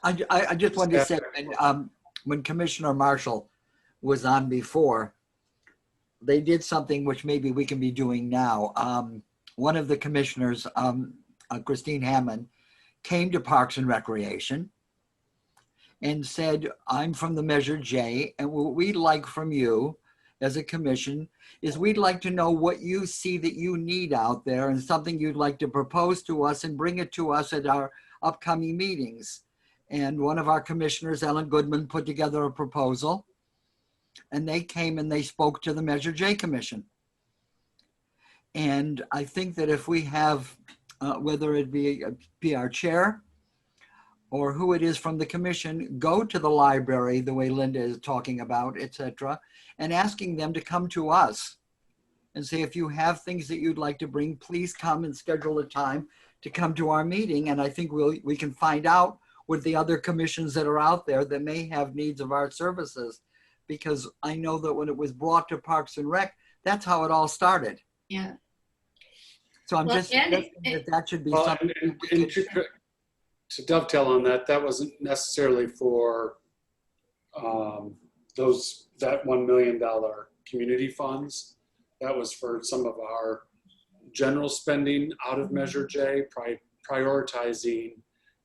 I just wanted to say, when Commissioner Marshall was on before, they did something which maybe we can be doing now. One of the commissioners, Christine Hammond, came to Parks and Recreation and said, I'm from the Measure J, and what we'd like from you as a commission is we'd like to know what you see that you need out there and something you'd like to propose to us and bring it to us at our upcoming meetings. And one of our commissioners, Ellen Goodman, put together a proposal, and they came and they spoke to the Measure J Commission. And I think that if we have, whether it be our chair or who it is from the commission, go to the library the way Linda is talking about, etc., and asking them to come to us and say, if you have things that you'd like to bring, please come and schedule a time to come to our meeting. And I think we can find out with the other commissions that are out there that may have needs of our services. Because I know that when it was brought to Parks and Rec, that's how it all started. Yeah. So I'm just thinking that should be something. And to dovetail on that, that wasn't necessarily for that $1 million community funds. That was for some of our general spending out of Measure J, prioritizing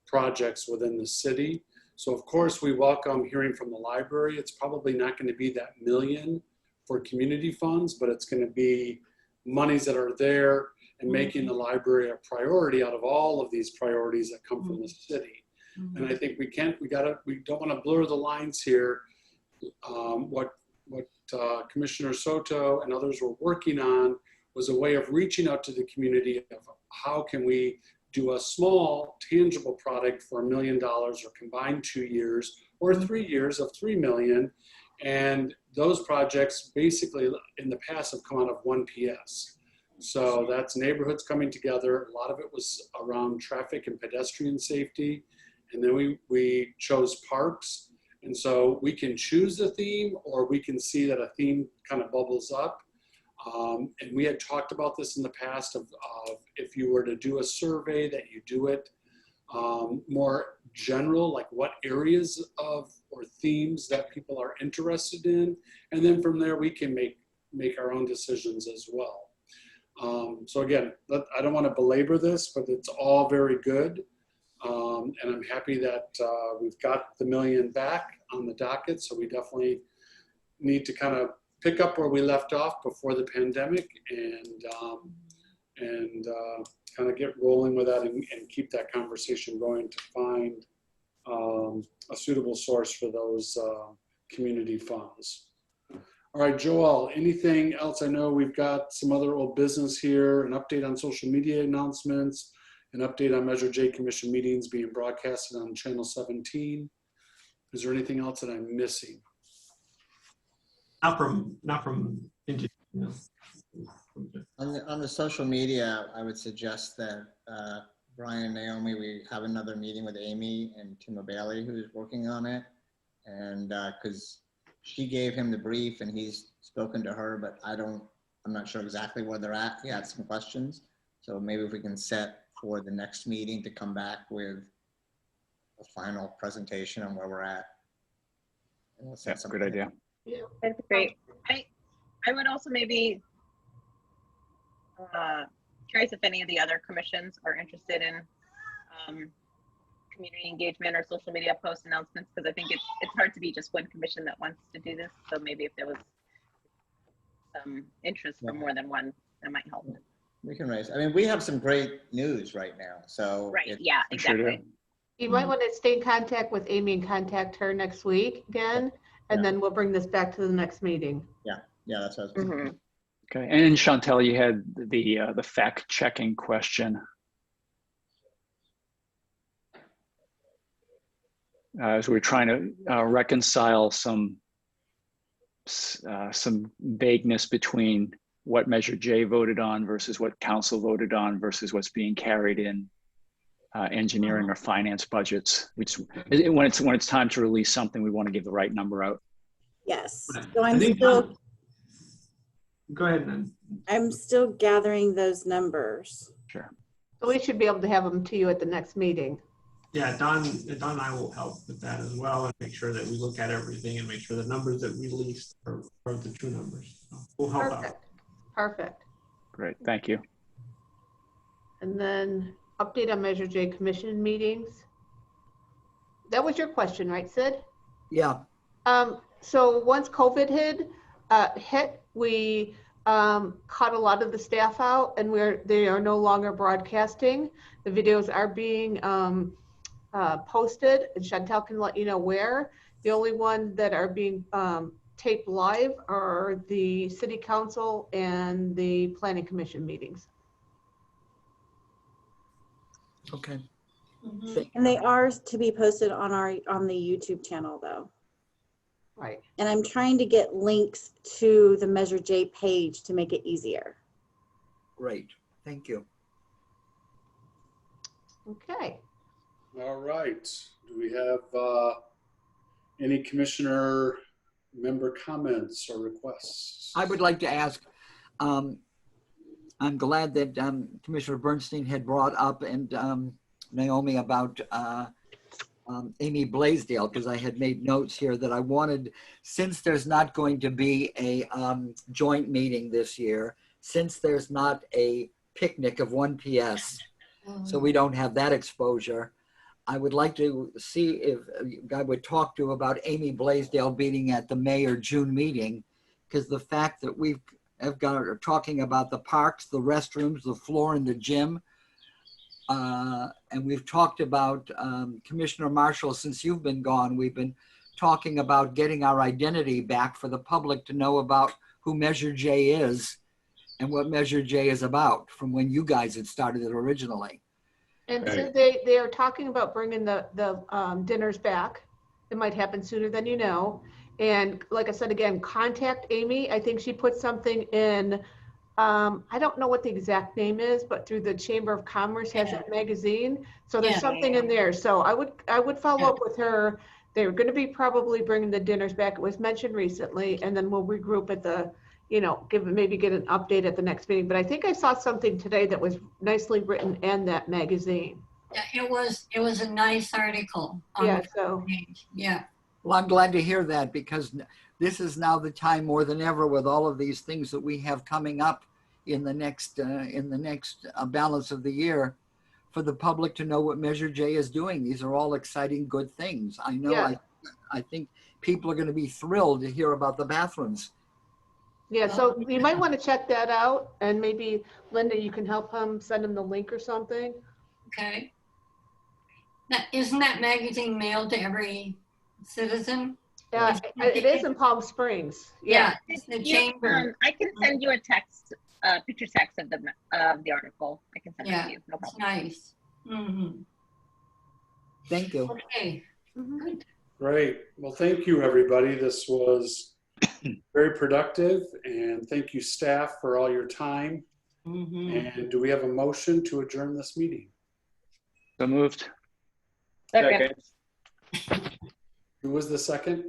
projects within the city. So of course we welcome hearing from the library. It's probably not going to be that million for community funds, but it's going to be monies that are there and making the library a priority out of all of these priorities that come from the city. And I think we don't want to blur the lines here. What Commissioner Soto and others were working on was a way of reaching out to the community of how can we do a small tangible product for $1 million or combined 2 years or 3 years of $3 million. And those projects basically in the past have come out of one PS. So that's neighborhoods coming together. A lot of it was around traffic and pedestrian safety. And then we chose parks. And so we can choose the theme, or we can see that a theme kind of bubbles up. And we had talked about this in the past of if you were to do a survey, that you do it more general, like what areas of or themes that people are interested in. And then from there we can make make our own decisions as well. So again, I don't want to belabor this, but it's all very good. And I'm happy that we've got the $1 million back on the docket. So we definitely need to kind of pick up where we left off before the pandemic and kind of get rolling with that and keep that conversation going to find a suitable source for those community funds. All right, Joel, anything else? I know we've got some other old business here, an update on social media announcements, an update on Measure J Commission meetings being broadcasted on Channel 17. Is there anything else that I'm missing? Not from no. On the social media, I would suggest that Brian and Naomi, we have another meeting with Amy and Tima Bailey, who's working on it. And because she gave him the brief and he's spoken to her, but I'm not sure exactly where they're at. He had some questions. So maybe if we can set for the next meeting to come back with a final presentation on where we're at. That's a good idea. Yeah, that'd be great. I would also maybe curious if any of the other commissions are interested in community engagement or social media post announcements, because I think it's hard to be just one commission that wants to do this. So maybe if there was some interest from more than one, that might help. We can raise. I mean, we have some great news right now. So right, yeah, exactly. You might want to stay in contact with Amy and contact her next week again, and then we'll bring this back to the next meeting. Yeah, that's what I was thinking. Okay, and Chantel, you had the fact-checking question. As we're trying to reconcile some vagueness between what Measure J voted on versus what council voted on versus what's being carried in engineering or finance budgets. Which when it's time to release something, we want to give the right number out. Yes. So I'm still. Go ahead, then. I'm still gathering those numbers. Sure. So we should be able to have them to you at the next meeting. Yeah, Don and I will help with that as well and make sure that we look at everything and make sure the numbers that we released are the true numbers. So we'll help out. Perfect. Great, thank you. And then update on Measure J Commission meetings. That was your question, right, Sid? Yeah. So once COVID hit, we cut a lot of the staff out, and they are no longer broadcasting. The videos are being posted, and Chantel can let you know where. The only ones that are being taped live are the City Council and the Planning Commission meetings. Okay. And they are to be posted on the YouTube channel though. Right. And I'm trying to get links to the Measure J page to make it easier. Great, thank you. Okay. All right. Do we have any commissioner member comments or requests? I would like to ask, I'm glad that Commissioner Bernstein had brought up and Naomi about Amy Blaisdell, because I had made notes here that I wanted, since there's not going to be a joint meeting this year, since there's not a picnic of 1 PS, so we don't have that exposure, I would like to see if I would talk to about Amy Blaisdell being at the May or June meeting, because the fact that we've talking about the parks, the restrooms, the floor in the gym, and we've talked about, Commissioner Marshall, since you've been gone, we've been talking about getting our identity back for the public to know about who Measure J is and what Measure J is about from when you guys had started it originally. And so they are talking about bringing the dinners back. It might happen sooner than you know. And like I said, again, contact Amy. I think she put something in, I don't know what the exact name is, but through the Chamber of Commerce has a magazine. So there's something in there. So I would follow up with her. They're going to be probably bringing the dinners back. It was mentioned recently, and then we'll regroup at the, maybe get an update at the next meeting. But I think I saw something today that was nicely written in that magazine. Yeah, it was a nice article. On Yeah, the so page. Yeah. Well, I'm glad to hear that because this is now the time more than ever with all of these things that we have coming up in the next balance of the year for the public to know what Measure J is doing. These are all exciting, good things. I know. Yeah. I think people are going to be thrilled to hear about the bathrooms. Yeah, so you might want to check that out, and maybe Linda, you can help him, send him the link or something. Okay. Now, isn't that magazine mailed to every citizen? Yeah, it is in Palm Springs. Yeah, it's the chamber. I can send you a text, picture text of the article. I can send it to you. No problem. Nice. Thank you. Okay. Good. Great. Well, thank you, everybody. This was very productive, and thank you, staff, for all your time. And do we have a motion to adjourn this meeting? So moved. Second. Who was the second?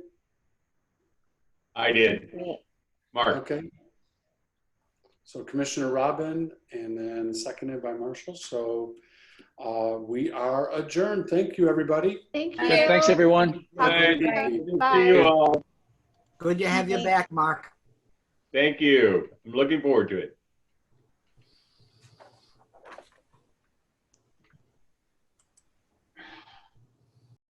I did. Mark. Okay. So Commissioner Robin, and then seconded by Marshall. So we are adjourned. Thank you, everybody. Thank you. Good, thanks, everyone. Bye. See you all. Good to have you back, Mark. Thank you. I'm looking forward to it.